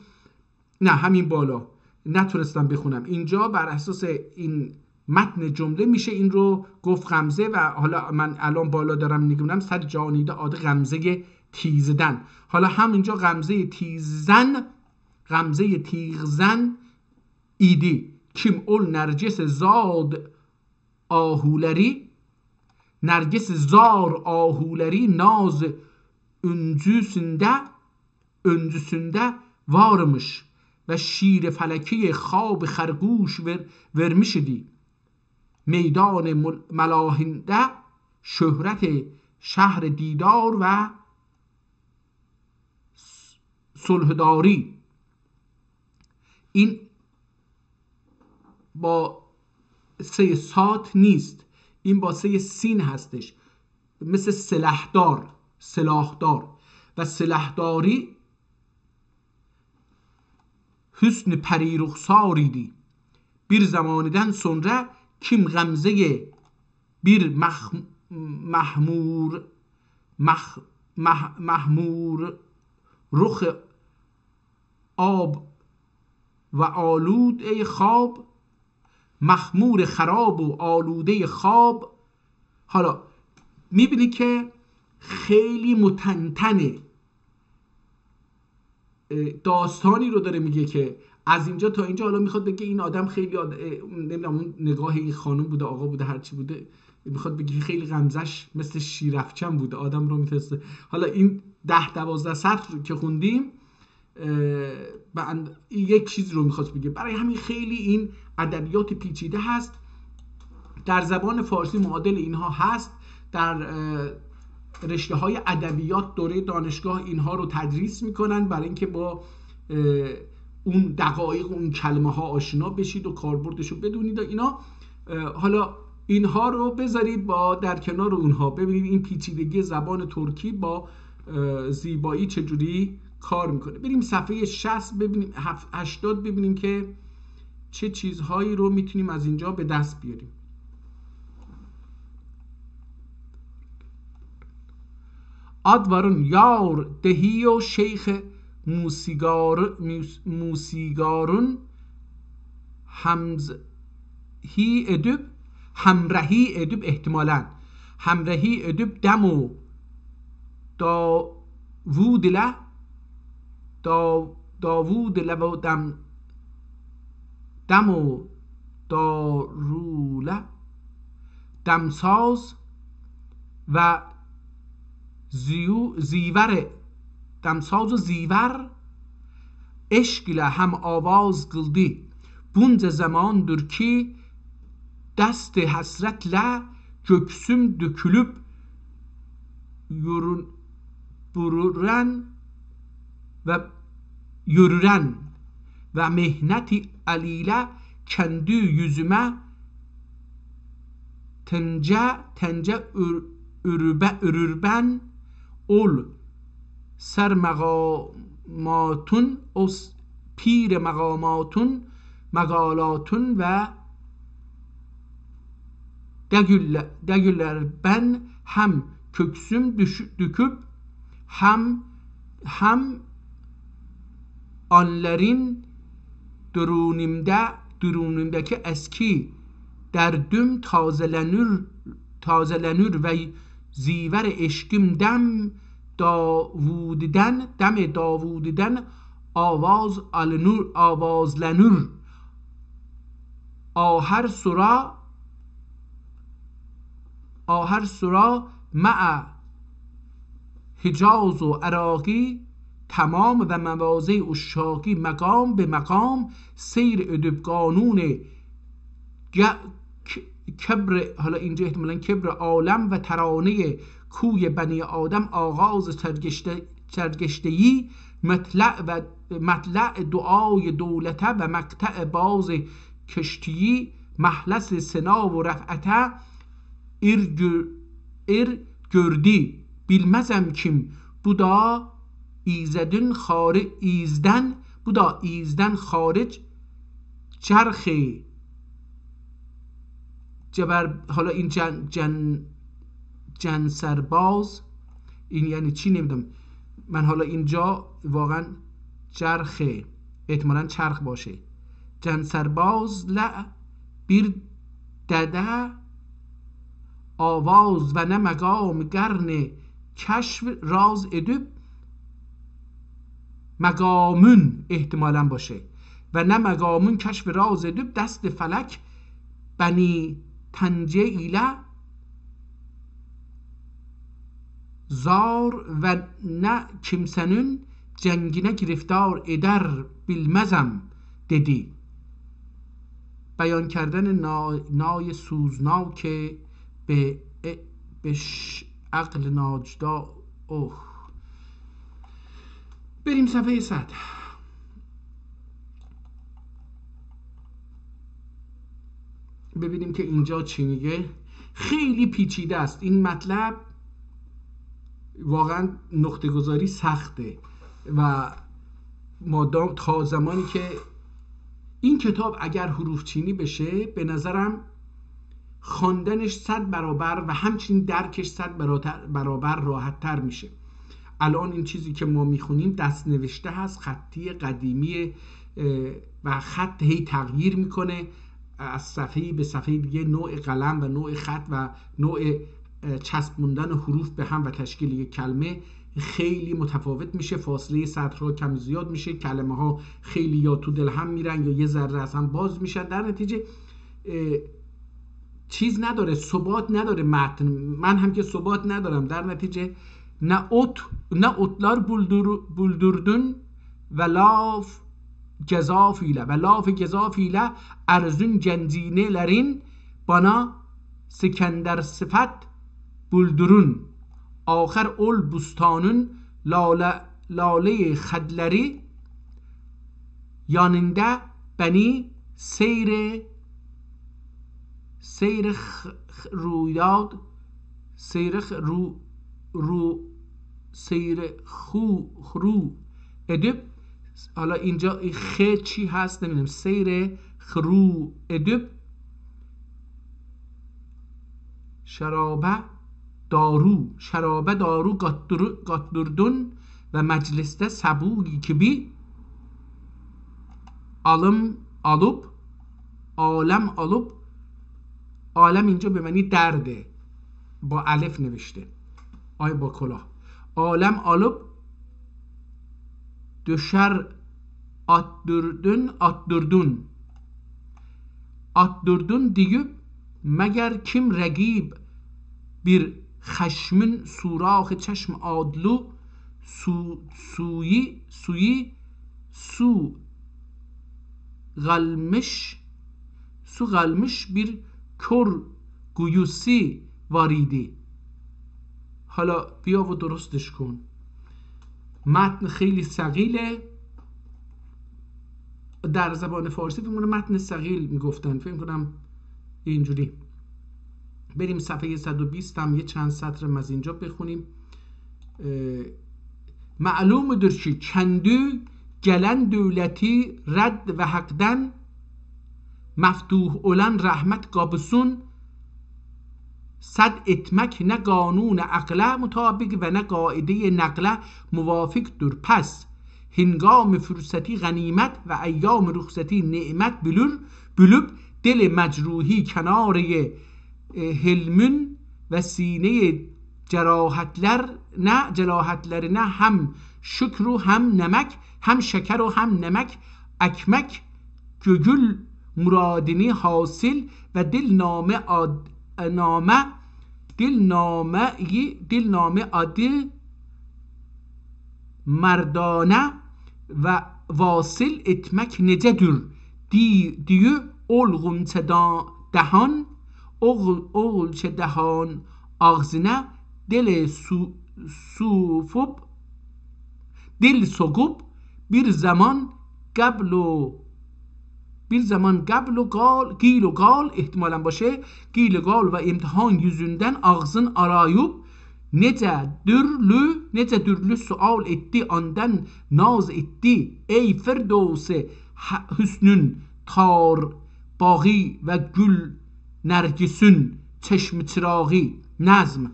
نه همین بالا نتونستم بخونم. اینجا بر اساس این متن جمله میشه این رو گفت غمزه. و حالا من الان بالا دارم میگم صد جانیده آد غمزه تیزدن. حالا همینجا غمزه تیغزن ایدی کیم اول نرجس زاد آهولری نرگس زار آهولری نaz öncüsünde varmış ve şir feleki خواب خرگوش vermişdi میدان ملاهنده شهرت شهر دیدار و صلحداری. این با سه سات نیست، این با سه سین هستش، مثل سلاحدار و سلاحداری حسن پری رخساریدی bir zamaniden sonra kim غمزه bir محمور رخ آب و آلوده خواب مخمور خراب و آلوده خواب. حالا میبینی که خیلی متنتنه، داستانی رو داره میگه که از اینجا تا اینجا. حالا میخواد بگه این آدم خیلی نمیدونم اون نگاه این خانم بوده آقا بوده هرچی بوده، میخواد بگه خیلی غمزش مثل شیرافچن بوده، آدم رو میفرسته. حالا این 10-12 سطر رو که خوندیم یک چیزی رو میخواد بگه. برای همین خیلی این ادبیات پیچیده هست. در زبان فارسی معادل اینها هست، در رشته های ادبیات دوره دانشگاه اینها رو تدریس میکنن برای اینکه با اون دقایق اون کلمه ها آشنا بشید و کاربردش رو بدونید و اینا. حالا اینها رو بذارید با در کنار اونها، ببینید این پیچیدگی زبان ترکی با زیبایی چجوری کار میکنه. بریم صفحه 60 ببینیم 80 ببینیم که چه چیزهایی رو میتونیم از اینجا به دست بیاریم. آدوارون یار دهی و شیخ موسیگارون همراهی ادب احتمالاً همراهی ادب دم و داوود و دم و داروله دمساز و زیور دمساز و زیور اشکله هم آواز قلدی بونز زمان در کی دست حسرت له göksüm dökülüp yürüren ve mihneti alile kendi yüzüme tence ürben ol سر مقاماتون پیر مقاماتون مقالاتون و degüller ben hem köksüm döküp hem onların durunumdaki eski derdüm tazelenür ve ziver eşkim dem Davud'den avazlanır ahar sura ma'a Hicaz و عراقی تمام و مواضع اشاقی مقام به مقام سیر ادب قانون کبر، حالا اینجا احتمالاً کبر عالم و ترانه کوی بنی آدم آغاز سرگشتگی مطلع دعای دولته و مقطع باز کشتیی محلس سنا و رفعته gördü bilmezem kim bu da izden خارج چرخی جبر. حالا این جن سرباز این یعنی چی نمیدونم من، حالا اینجا واقعا چرخه احتمالاً چرخ باشه. جن سرباز bir دده آواز و نه مقام گرن کشف راز ادب مقامون احتمالاً باشه و نه مقامون کشف راز ادب دست فلک بنی تنجه ایله zar ve ne kimsenin cengine giriftar eder bilmezem dedi. بیان کردن نای سوزناک به عقل ناجدا. بریم صفحه 100. ببینیم که اینجا چی میگه. خیلی پیچیده است این مطلب، واقعا نقطه گذاری سخته و مادام تا زمانی که این کتاب اگر حروف چینی بشه به نظرم خواندنش 100 برابر و همچنین درکش 100 برابر راحت تر میشه. الان این چیزی که ما میخونیم دست نوشته هست، خطی قدیمی و خط هی تغییر میکنه از صفحه به صفحه دیگه، نوع قلم و نوع خط و نوع چسبوندن حروف به هم و تشکیل یک کلمه خیلی متفاوت میشه، فاصله سطرها کم زیاد میشه، کلمه ها خیلی یا تو دل هم میرن یا یه ذره از هم باز میشن، در نتیجه چیز نداره، ثبات نداره متن. من هم که ثبات ندارم، در نتیجه نه otlar buldurdun و لاف gezafile erzün cenzinelerin bana Sikender sıfat buldurun آخر ol bustanın lale خدleri yanında beni seyr رویاد سیر خرو ادب. حالا اینجا خ چی هست نمیدونم، سیر خرو ادب شرابه دارو گاتدردون و مجلسته سبوگی که بی عالم عالم اینجا به معنی درده، با الف نوشته، آی با کلاه. عالم آلوب düşer attırdın deyip مگر kim رقیب bir خشمین سوراخ چشم آدلو سو غلمش bir kör guyusi واریده. حالا بیا و درستش کن. متن خیلی ثقیله. در زبان فارسی فکر کنم متن ثقیل میگفتن، فکر کنم اینجوری. بریم صفحه 120 هم یه چند سطر از اینجا بخونیم. معلومdur ki kendi gelen dövləti rədd və haqdan məftuh olan rəhmət qapısın sad etmək nə qanun aqlə mütabiq və nə qaidə nəqlə muvafiqdur. Pəs hingam fürsəti qənimət və əyyam rüxsəti nemət bülüb dil məcruhi kənarı hilmün və sinə cərahatlərinə həm şükr و هم نمک هم şeker و هم نمک ekmek gögül muradini hasil ve dilname adı merdane ve vasıl etmek necedir diye olgun dehan oğul çe dehan ağzına dil sufub dil sokup bir zaman قبل و گیل و گال احتمالا باشه گیل و گال و امتحان yüzünden ağzın arayıp nece dürlü sual etti ondan naz etti ey firdevs hüsnün tar باغی و gül nergisün çeşmi çırağı nazm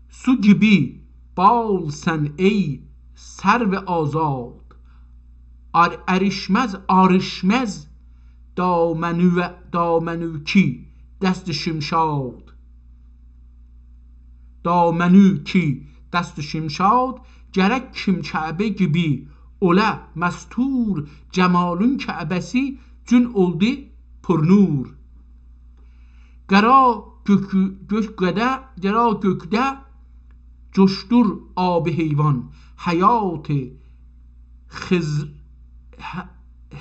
su gibi bal sen ey serv azad arışmez damenü ki dست şimşad gerek kim Kabe gibi ola mestur cemalün Kabe'si cün oldu purnur gera gökde coştur ab heyvan hayat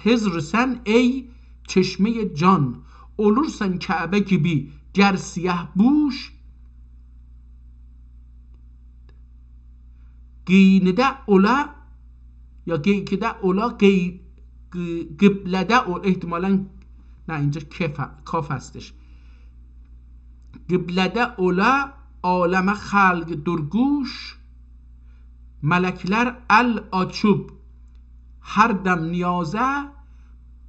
Hızr sen ey çeşme can olursan Kabe gibi ger siyah buş giyinide ola ya giykide ola gıblede ola ihtimalen ne اینجا kaf هستش gıblede ola aleme halk durguş melekler el açıp her dem niyaze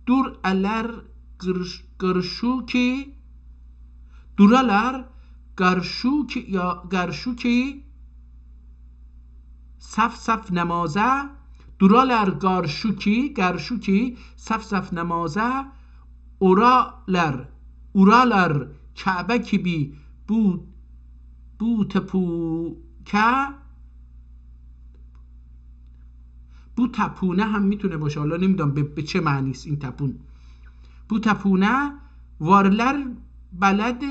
dur eler garşu ki saf namaze duralar garşu ki saf namaze uralar Kabe gibi bu تپونه هم میتونه باشه، حالا نمیدونم به چه معنی است این تپون. bu تپونه varlar بلد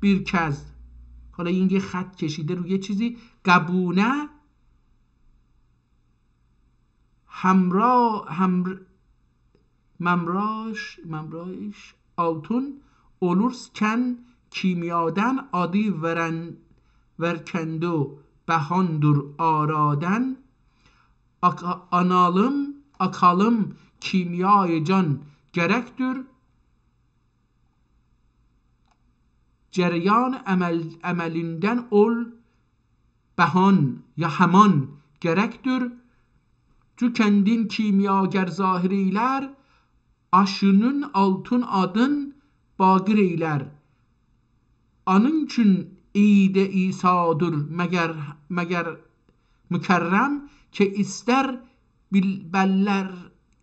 birkez. حالا این یه خط کشیده روی چیزی. قبونه memraş altın olurken kimyadan adı verkendu behandur aradan akalım kimyayı can gerektir cereyan emelinden ol behan ya heman gerektir tükendin kimyager zahiriler aşının altın adın bagir eyler anın için İde İsa'dır meger mükerrem ki ister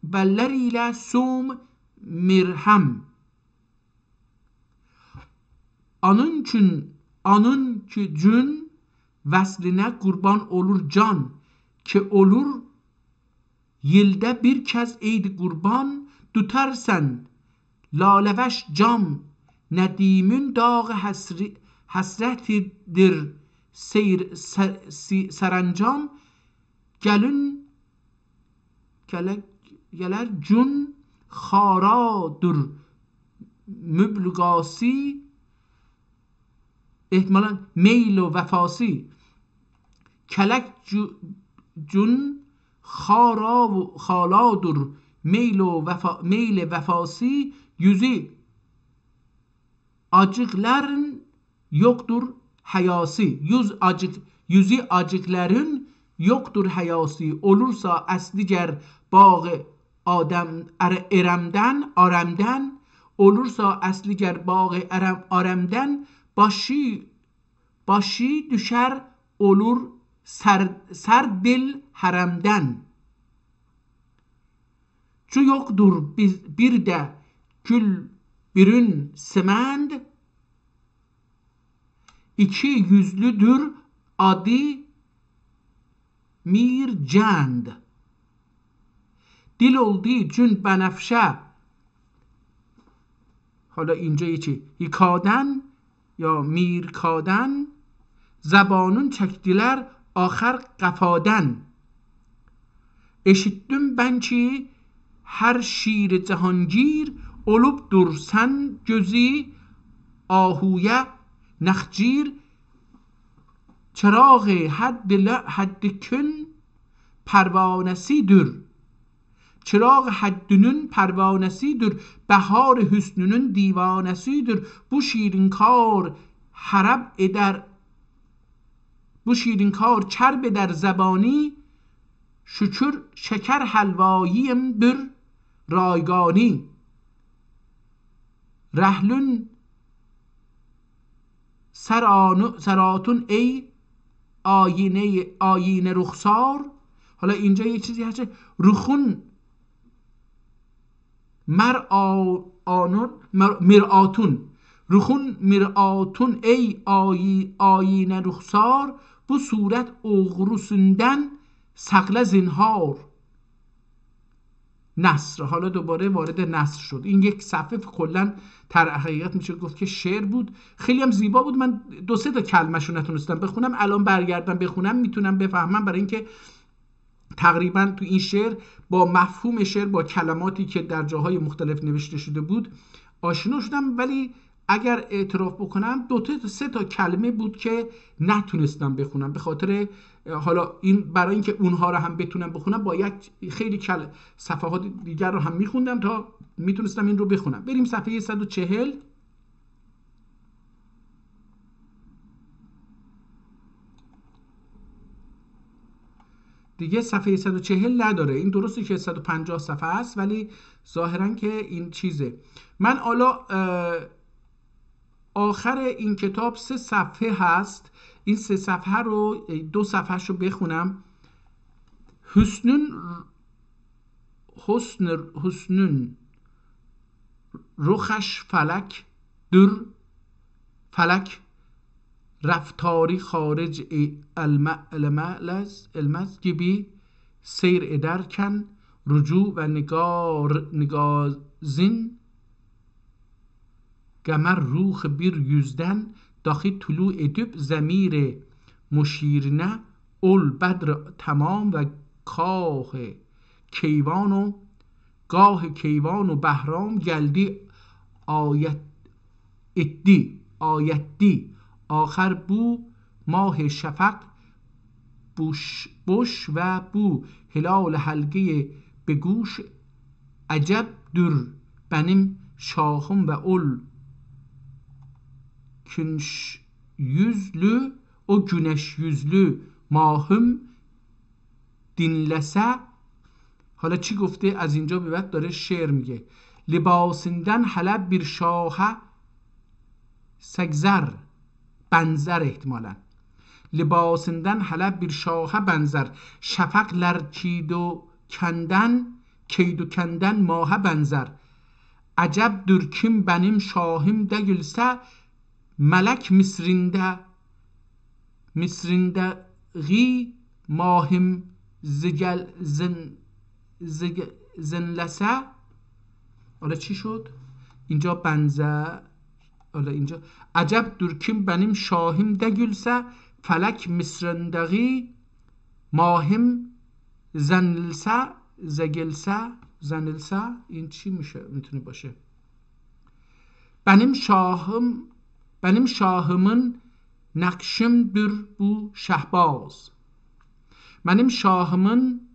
beller ile sum mirhem anın ki cün vesline kurban olur can ki olur yılda bir kez eid kurban tutarsan laleveş cam nedimin dağı hasretidir serancam geler cun kharadır مبلغاسی، احتمالا میل و وفاسی، کلک جون خالادر میل vefası acıkların yoktur hayası. Yüzü acıkların yoktur hayası. Olursa asliger bağı aremden olursa asliger bağı aremden başı düşer olur ser dil haremden. Çu yoktur bir de kül birün semend, iki yüzlüdür adı mircend. Dil oldu cün benefşe. حالا اینجا یه چی یکادن یا میرکادن، زبانون çektiler آخر قفادن. Eşittim ben ki her şiir cihangir olubdur sen gözü ahuye نخجیر. چراغ حد کن پروانسیدür. Çırağı haddünün pervanesidir. Behar hüsnünün divanesidir. Bu şirin kar harab eder. Bu şirin kar çerb eder zebani. Şükür şeker helvayimdir raygani. Rehlün سراتون ای آینه رخسار. حالا اینجا یه چیزی هست رخون مرآتون. رخون مرآتون ای آینه رخسار. Bu صورت اغرسوندن سقل زنهار. نثر. حالا دوباره وارد نثر شد. این یک صفحه کلا در حقیقت میشه گفت که شعر بود، خیلی هم زیبا بود. من دو سه تا کلمه‌شو نتونستم بخونم، الان برگردم بخونم میتونم بفهمم، برای اینکه تقریبا تو این شعر با مفهوم شعر، با کلماتی که در جاهای مختلف نوشته شده بود آشنا شدم. ولی اگر اعتراف بکنم دو تا سه تا کلمه بود که نتونستم بخونم، به خاطر حالا این برای اینکه اونها رو هم بتونم بخونم باید خیلی صفحات دیگر رو هم میخوندم تا میتونستم این رو بخونم. بریم صفحه 140. دیگه صفحه 140 نداره. این درسته که 150 صفحه است ولی ظاهرا که این چیزه. من حالا آخر این کتاب 3 صفحه هست، این 3 صفحه رو 2 صفحهش رو بخونم. حسنن رخش فلک در فلک رفتاری خارج المز gibi seyir ederken rücu ve nigazin gemer ruh bir yüzden dahi tulu edip zemir muşirine ol bedr tamam ve gاه کیوان و بهرام گلدی آیتی آخر بو ماه شفق بوش و بو هلال حلقه به گوش عجب در benim şahım ve ol güneş yüzlü o güneş yüzlü ماهم dinlese. حالا چی گفته؟ از اینجا به بعد داره شعر میگه. لباسیندن حلب بیر شاه سگزر بنزر، احتمالا لباسیندن حلب بیر شاه بنزر شفقلر کید و کندن ماه بنزر عجب در kim benim şahım değilse melek misrindegi mahim زنلسه. حالا چی شد؟ اینجا بنزه. حالا اینجا عجب درکیم benim شاهیم دگلسه فلک مصرندقی ماهم زنلسه. این چی میشه؟ میتونه باشه Benim şahımın nakşimdir bu şehbaz. Benim şahımın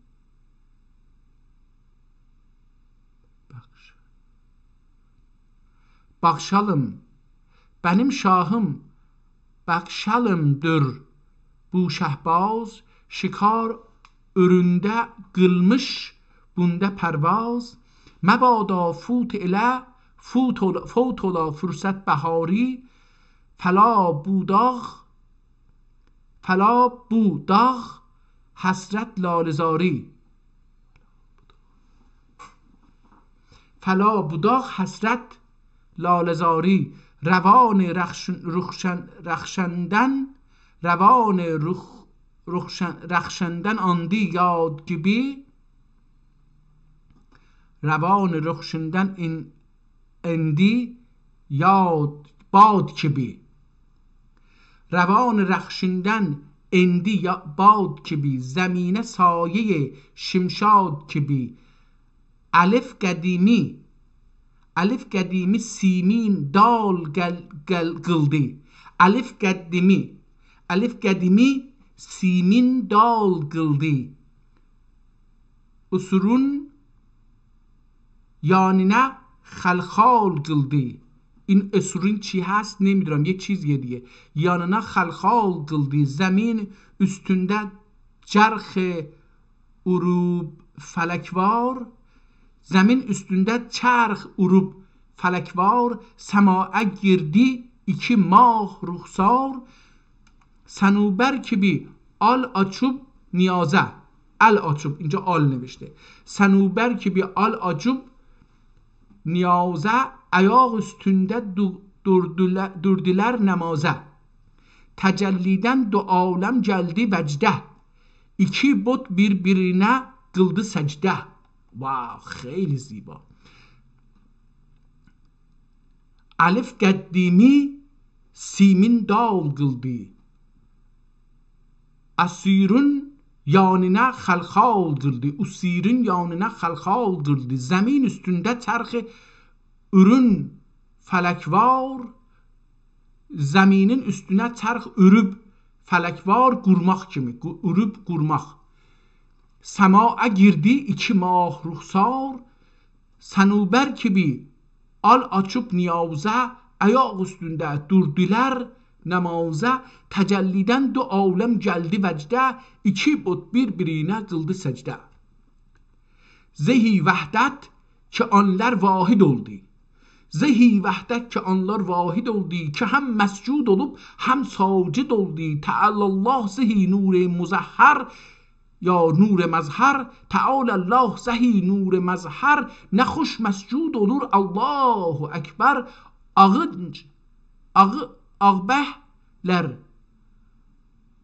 bakşalım. Benim şahım bakşalımdır bu şehbaz. Şikar öründe kılmış bunda pervaz. مبادا فوت اله فوت الا فرصت بهاری فلا بوداغ حسرت لالزاری فلا بوداغ حسرت لالزاری روان رخشندن آندی یاد گیبی روان رخشندن این اندی یاد باد کبی روان رخشندن اندی باد کبی زمینه سایه شمشاد کبی الف قدیمی سیمین دال قلدی الف قدیمی سیمین دال قلدی اسرون یعنی نه خلخال قلدی. این اسرین چی هست نمیدونم، یک چیزیه دیگه. یعنی نه خلخال قلدی زمین üstünde چرخ اروب فلکوار زمین üstünde çarx urub felekvar semaya girdi 2 mah ruhsar سنوبر gibi al açup niyaze al açup اینجا al نوشته سنوبر gibi al açup niyaze ayak üstünde durdular namaza tecelliden du alem geldi vecde 2 but birbirine kıldı secde. واو خیلی زیبا. الف قدیمی سیمین دال قلدی اسیرون yanına خلخال قلدی اسیرون yanına خلخال قلدی زمین üstünde çarx ürün felekvar zeminin üstüne çarx ürüb felekvar qurmaq kimi ürüb qurmaq semaya girdi 2 mah ruhsar سنوبر gibi al açıp niyaze ayak üstünde durdular namaza tecelliden du alem geldi vecde 2 but birbirine kıldı secde zehi vahdet ki onlar vahid oldu zehi vahdet ki onlar vahid oldu ki hem mescud olup hem sacid oldu teallallah zehi nur muzahhar یا نور مظهر تعالی الله زهی نور مظهر نخوش مسجود olur Allahu Ekber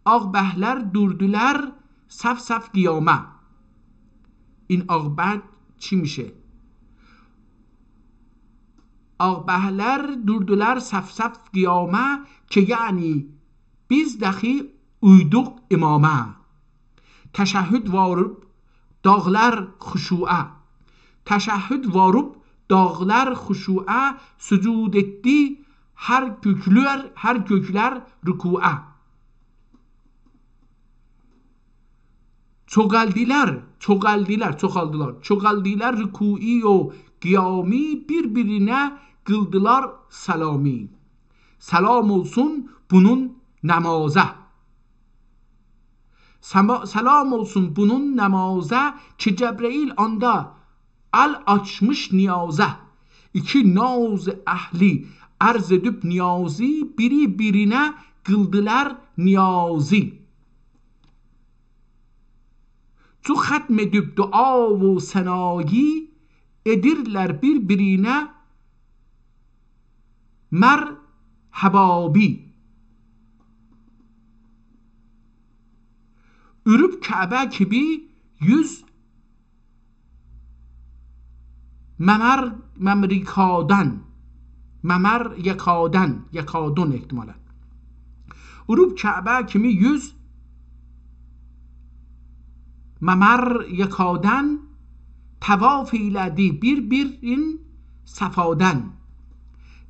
ağbehler durdular saf saf kıyame. این ağbeh چی میشه؟ ağbehler durdular saf saf kıyame که یعنی biz dahi uyduk imame. Teşehhüd varıp dağlar huşu'a. Teşehhüd varıp dağlar huşu'a sucud etti her gökler rüku'a. Çoğaldılar rükûi o kıyami birbirine kıldılar salami. Selam olsun bunun namaza. Selam olsun bunun namaza ki Cebrail anda al açmış niyaze 2 naz ehli arz edip niyazi biri birine kıldılar niyazi tu hatm edip dua ve senayi edirler birbirine merhababi. Ürüp Kabe gibi yüz yakadun ihtimalen. Ürüp Kabe kimi yüz yakadan tavaf eyledi birbirin safadan.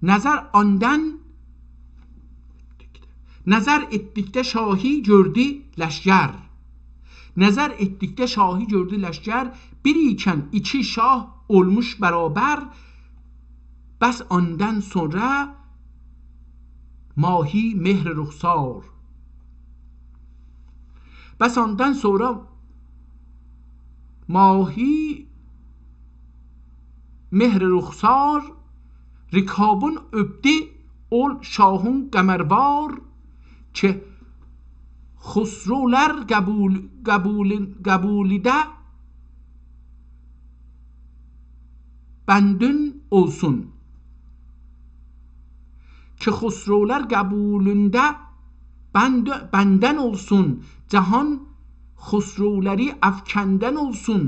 Nazar etdikdə şahi gördü leşker. Nazar etdikdə şahi gördü leşker. Bir iken iki şah olmuş beraber. Bas ondan sonra mahi مهر رخسار. بس ondan sonra mahi مهر رخسار رکابون öptü ol şahın قمروار که خسروlar قبولده bendün olsun. Ki خسروlar قبولünde benden olsun. Cahan خسروları افکندن olsun.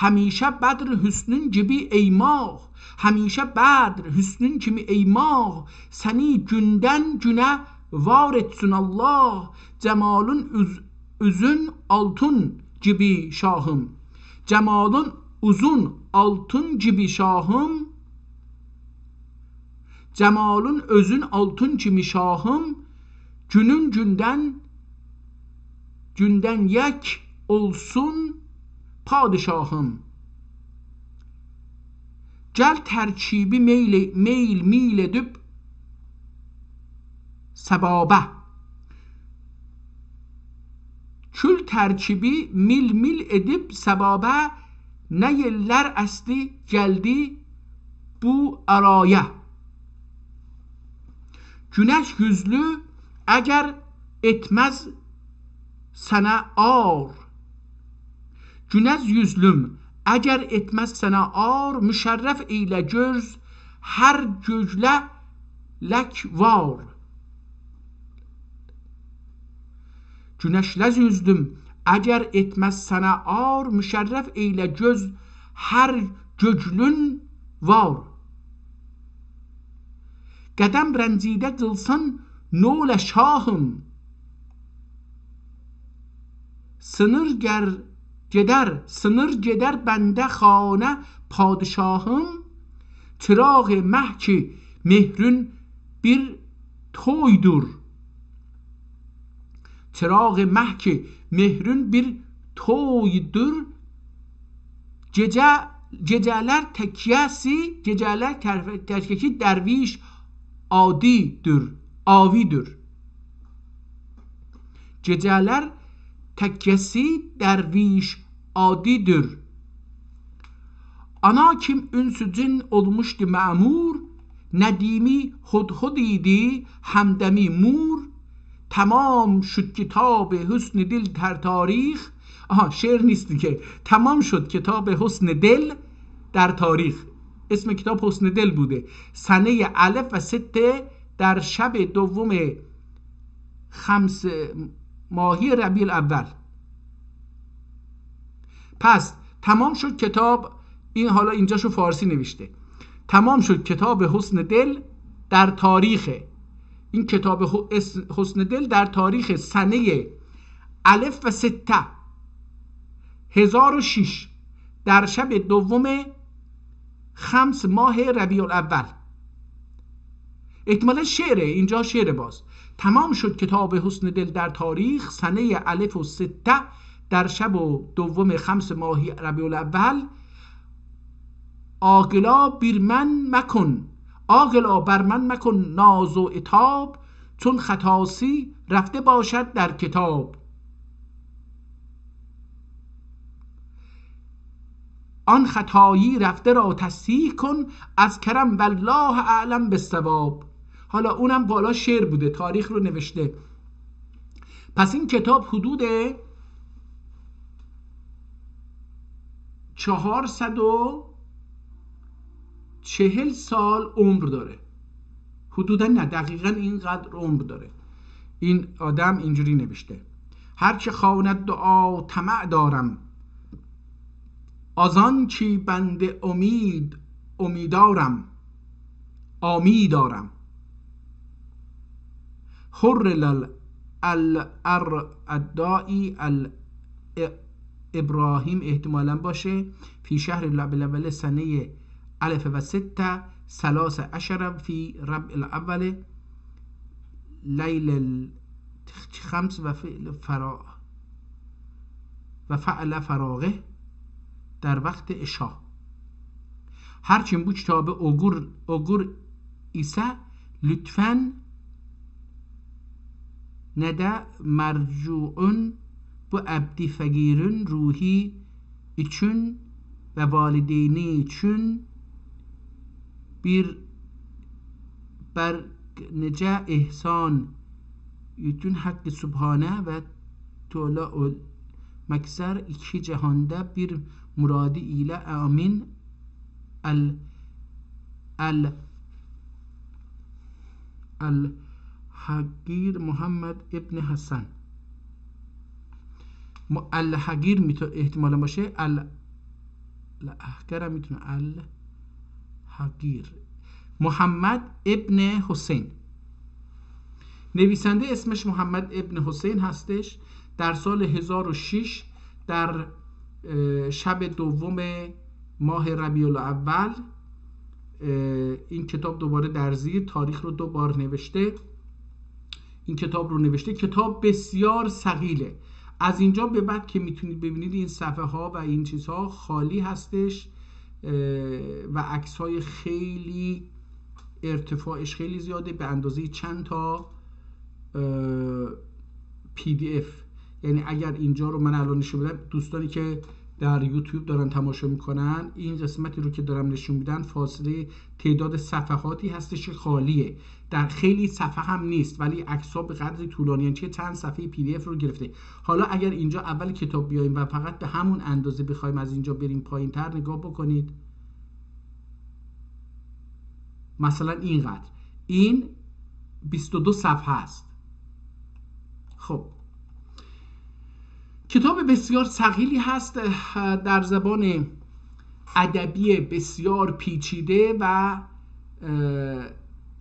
همیشه بدر حسنün gibi ey mah. همیشه بدر حسنün kimi ey mah. Seni günden güne var etsin Allah. Cemalın üzün altın gibi şahım. Cemalın uzun altın gibi şahım. Cemalın özün altın kimi şahım. Günün günden yek olsun padişahım. Gel terkibi meyl edip sebabe. Kül terkibi mil edip sebabe. Ne yeller esti geldi bu araya. Güneş yüzlü eğer etmez sana ağır. Güneş yüzlüm eğer etmez sana ağır. Müşerref eyle göz her gözle lek var. Güneşle yüzlüm eğer etmez sana ağır. Müşerref eyle göz her gözlün var. Qədəm rəncidə qılsan nolə şahım. Sınır gedər bəndə xanə padişahım. Çırağı məhki mehrün bir toydur. Çırağı məhki mehrün bir toydur. Gecələr təkyəsi, gecələr təşkiki dərviş avidir. Geceler tekkesi derviş adidir. Ana kim ünsücün olmuştu memur. Nedimi hudhud idi همدمی مور. تمام شد کتاب حسن دل در تاریخ. شعر نیستی که تمام شد کتاب حسن دل در تاریخ. اسم کتاب حسن دل بوده. سنه الف و سته در شب دوم 5 ماهی ربیع الاول. پس تمام شد کتاب. این حالا اینجاشو فارسی نوشته. تمام شد کتاب حسن دل در تاریخ. این کتاب حسن دل در تاریخ سنه الف و سته 1006 در شب دوم 5 ماه ربیع الاول. احتمالا شعره. اینجا شعر باز. تمام شد کتاب حسن دل در تاریخ سنه الف و سته در شب دوم 5 ماه ربیع الاول. آگلا بر من مکن ناز و عتاب. چون خطاسی رفته باشد در کتاب. آن خطایی رفته را تصحیح کن. از کرم والله اعلم بالصواب. حالا اونم بالا شعر بوده. تاریخ رو نوشته. پس این کتاب حدود 440 سال عمر داره. حدودا نه دقیقا اینقدر عمر داره. این آدم اینجوری نوشته. هرچه خواند دعا طمع دارم. از آن چی بنده امیدارم. حر الدائی ابراهیم احتمالا باشه. فی شهر ربیع الاول سنه الف و ستة 13 في ربع الاول لیل 5 و فعل فراغه در وقت عشا. Herçin bu kitabı okur ise lütfen ne de mercuun bu abdi fakirin ruhi için ve valideyni için bir nece ihsan bütün hakkı subhane ve Teala mekser iki cihanda bir muradi ile amin. الحقیر محمد ابن حسن. الحقیر احتمالا باشه، الحقیر هم میتونه الحقیر محمد ابن حسین. نویسنده اسمش محمد ابن حسین هستش. در سال 1006 در شب دوم ماه ربیع الاول این کتاب دوباره در زیر تاریخ رو 2 بار نوشته. این کتاب رو نوشته. کتاب بسیار ثقیله. از اینجا به بعد که میتونید ببینید این صفحه ها و این چیزها خالی هستش و عکس های خیلی ارتفاعش خیلی زیاده، به اندازه چند تا PDF. یعنی اگر اینجا رو من الان نشون بدم، دوستانی که در یوتیوب دارن تماشا میکنن، این قسمتی رو که دارم نشون میدن فاصله تعداد صفحاتی هستش که خالیه. در خیلی صفحه هم نیست، ولی عکس‌ها به قدری طولانی، یعنی چند صفحه PDF رو گرفته. حالا اگر اینجا اول کتاب بیایم و فقط به همون اندازه بخوایم از اینجا بریم پایین‌تر نگاه بکنید، مثلا اینقدر، این 22 صفحه است. خب کتاب بسیار ثقیلی هست، در زبان ادبی بسیار پیچیده و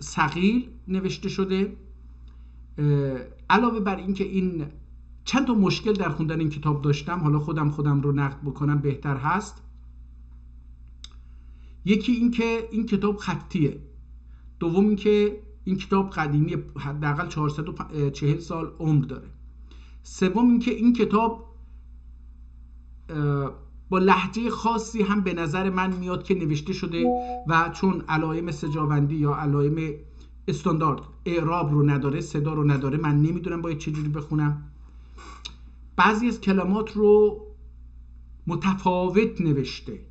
ثقیل نوشته شده. علاوه بر اینکه این چند تا مشکل در خوندن این کتاب داشتم، حالا خودم رو نقد بکنم بهتر هست. یکی این که این کتاب خطیه. دوم این که این کتاب قدیمی، حداقل 440 سال عمر داره. سوم این که این کتاب با لهجه خاصی هم به نظر من میاد که نوشته شده و چون علائم سجاوندی یا علائم استاندارد اعراب رو نداره، صدا رو نداره، من نمیدونم باید چجوری بخونم. بعضی از کلمات رو متفاوت نوشته،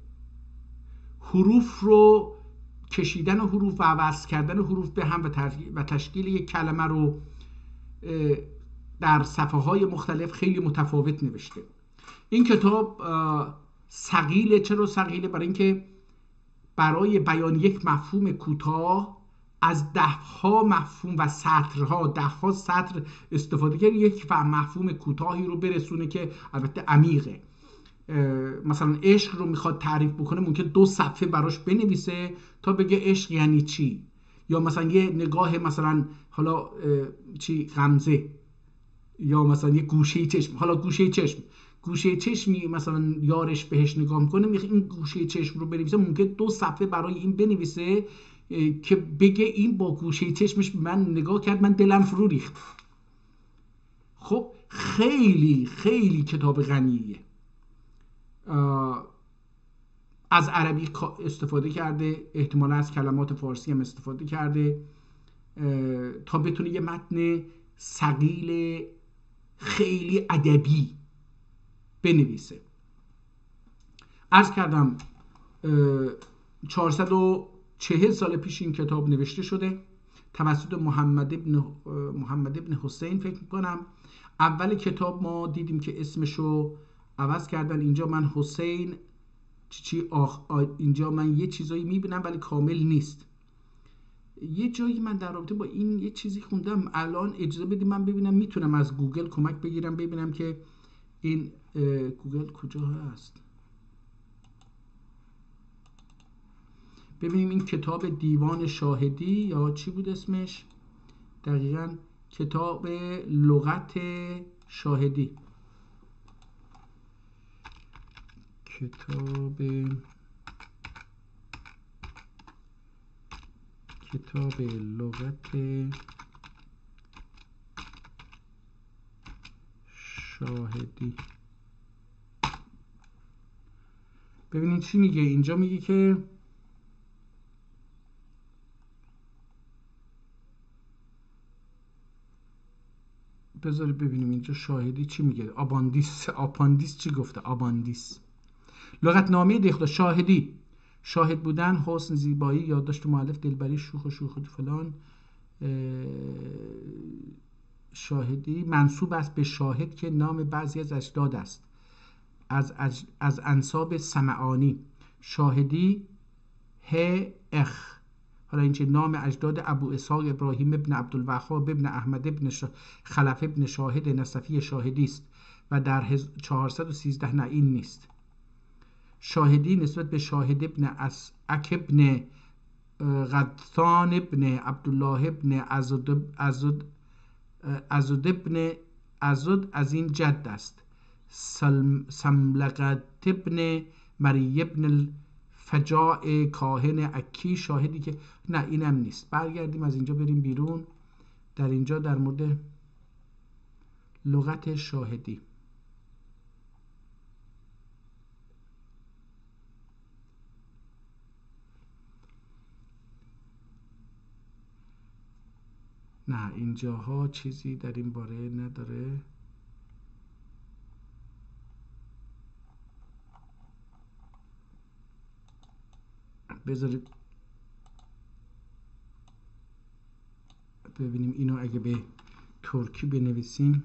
حروف رو کشیدن حروف و عوض کردن حروف به هم و تشکیل یک کلمه رو در صفحه های مختلف خیلی متفاوت نوشته. این کتاب ثقیله. چرا ثقیله؟ برای اینکه برای بیان یک مفهوم کوتاه از 10 ها مفهوم و سطرها، 10 ها سطر استفاده کرد یک مفهوم کوتاهی رو برسونه که البته عمیقه. مثلا عشق رو میخواد تعریف بکنه، ممکن 2 صفحه براش بنویسه تا بگه عشق یعنی چی. یا مثلا یه نگاه، مثلا حالا چی، غمزه، یا مثلا یه گوشه چشم، حالا گوشه چشمی مثلا یارش بهش نگاه میکنه، میخواد این گوشه چشم رو بنویسه، ممکن 2 صفحه برای این بنویسه که بگه این با گوشه چشمش من نگاه کرد، من دلم فرو ریخت. خب خیلی خیلی کتاب غنیه. از عربی استفاده کرده، احتمالا از کلمات فارسی هم استفاده کرده تا بتونه یه متن ثقیل خیلی ادبی بنویسه. عرض کردم 440 سال پیش این کتاب نوشته شده توسط محمد ابن حسین فکر میکنم. اول کتاب ما دیدیم که اسمشو عوض کردن. اینجا من حسین اینجا من یه چیزایی میبینم ولی کامل نیست. یه جایی من در رابطه با این یه چیزی خوندم. الان اجازه بدید من ببینم، میتونم از گوگل کمک بگیرم ببینم که این گوگل کجا هست. ببینیم این کتاب دیوان شاهدی یا چی بود اسمش دقیقاً، کتاب لغت شاهدی، کتاب کتاب لغت شاهدی. ببینید چی میگه اینجا. میگه که بذارید ببینیم اینجا شاهدی چی میگه. آپاندیس چی گفته؟ آباندیس. لغتنامه دهخدا. شاهدی، شاهد بودن، حسن، زیبایی، یادداشت مؤلف، دلبری، شوخ فلان. شاهدی منسوب است به شاهد که نام بعضی از اجداد است از انساب سمعانی. شاهدی اخ. حالا این چه نام اجداد ابو اسحاق ابراهیم ابن عبدالوهاب ابن احمد ابن خلف ابن شاهد نصفی شاهدی است و در 413 نه این نیست. شاهدی نسبت به شاهد ابن اسعک ابن غطان ابن عبدالله ابن ازد ابن ازد از این جد است. سملقت ابن مری ابن فجاع کاهن اکی. شاهدی که نه اینم نیست. برگردیم از اینجا بریم بیرون. در اینجا در مورد لغت شاهدی نه اینجاها چیزی در این باره نداره. بذارید ببینیم اینو اگه به ترکی بنویسیم.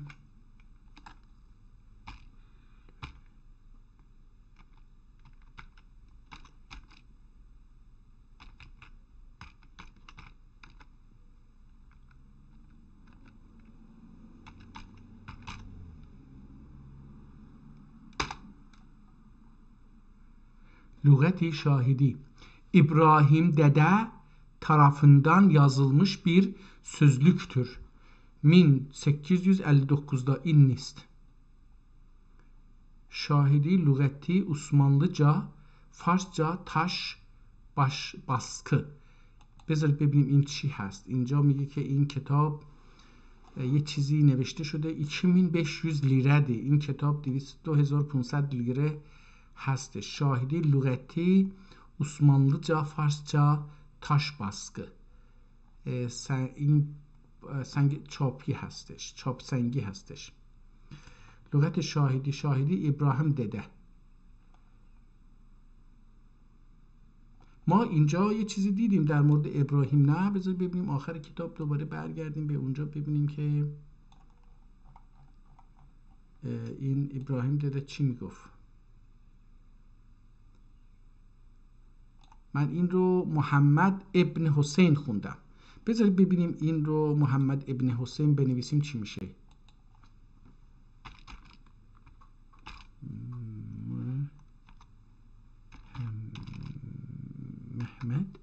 Lügati şahidi. İbrahim Dede tarafından yazılmış bir sözlüktür. 1859'da inlist. Şahidi lügati Osmanlıca, Farsça taş baskı. بذارید ببینیم این چی هست. اینجا میگه که این کتاب یه چیزی نوشته شده 2500 لیره ده. این کتاب 2500 لیره هستش. شاهدی لغتی Osmanlıca, Farsça taş baskı. این سنگ چاپی هستش، چاپ سنگی هستش. لغت شاهدی. شاهدی ابراهیم دده. ما اینجا یه چیزی دیدیم در مورد ابراهیم. نه بذار ببینیم آخر کتاب دوباره برگردیم به اونجا ببینیم که این ابراهیم دده چی میگفت. من این رو محمد ابن حسین خوندم. بذارید ببینیم این رو محمد ابن حسین بنویسیم چی میشه. محمد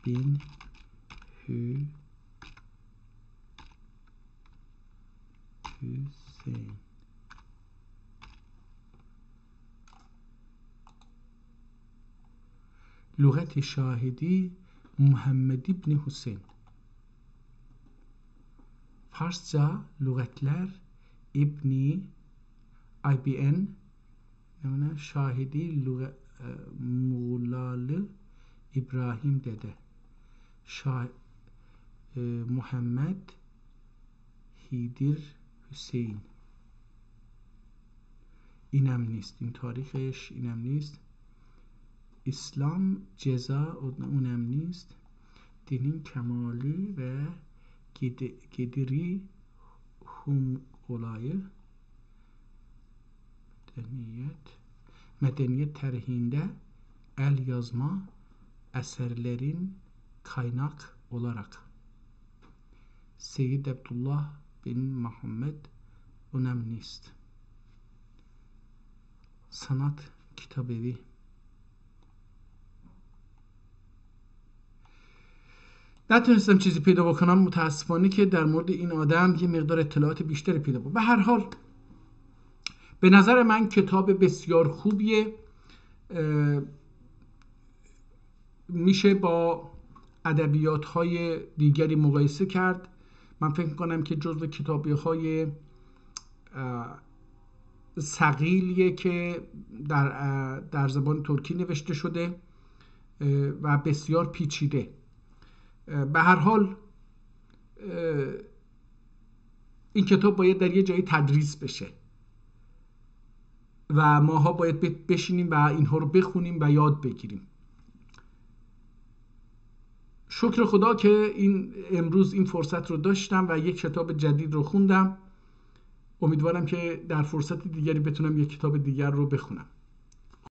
bin Hüseyin. لغت شاهدی Muhammed İbni Hüseyin. Farsça lügatler İbni IBN Şahidi Muğlalı İbrahim Dede. Muhammed Hidir Hüseyin. اینم نیست. این تاریخش اینم نیست. اسلام جزا اونم نیست. دینین کمالی و گدری هم olayı medeniyet tarihinde el yazma eserlerin kaynak olarak Seyyid Abdullah bin Muhammed önemli ist. Sanat kitabevi. نتونستم چیزی پیدا بکنم متاسفانه که در مورد این آدم یه مقدار اطلاعات بیشتری پیدا بکنم. به هر حال به نظر من کتاب بسیار خوبیه. میشه با ادبیات های دیگری مقایسه کرد. من فکر میکنم که جزو کتابی های ثقیلیه که در زبان ترکی نوشته شده و بسیار پیچیده. به هر حال این کتاب باید در یه جایی تدریس بشه و ماها باید بشینیم و اینها رو بخونیم و یاد بگیریم. شکر خدا که امروز این فرصت رو داشتم و یک کتاب جدید رو خوندم. امیدوارم که در فرصت دیگری بتونم یک کتاب دیگر رو بخونم.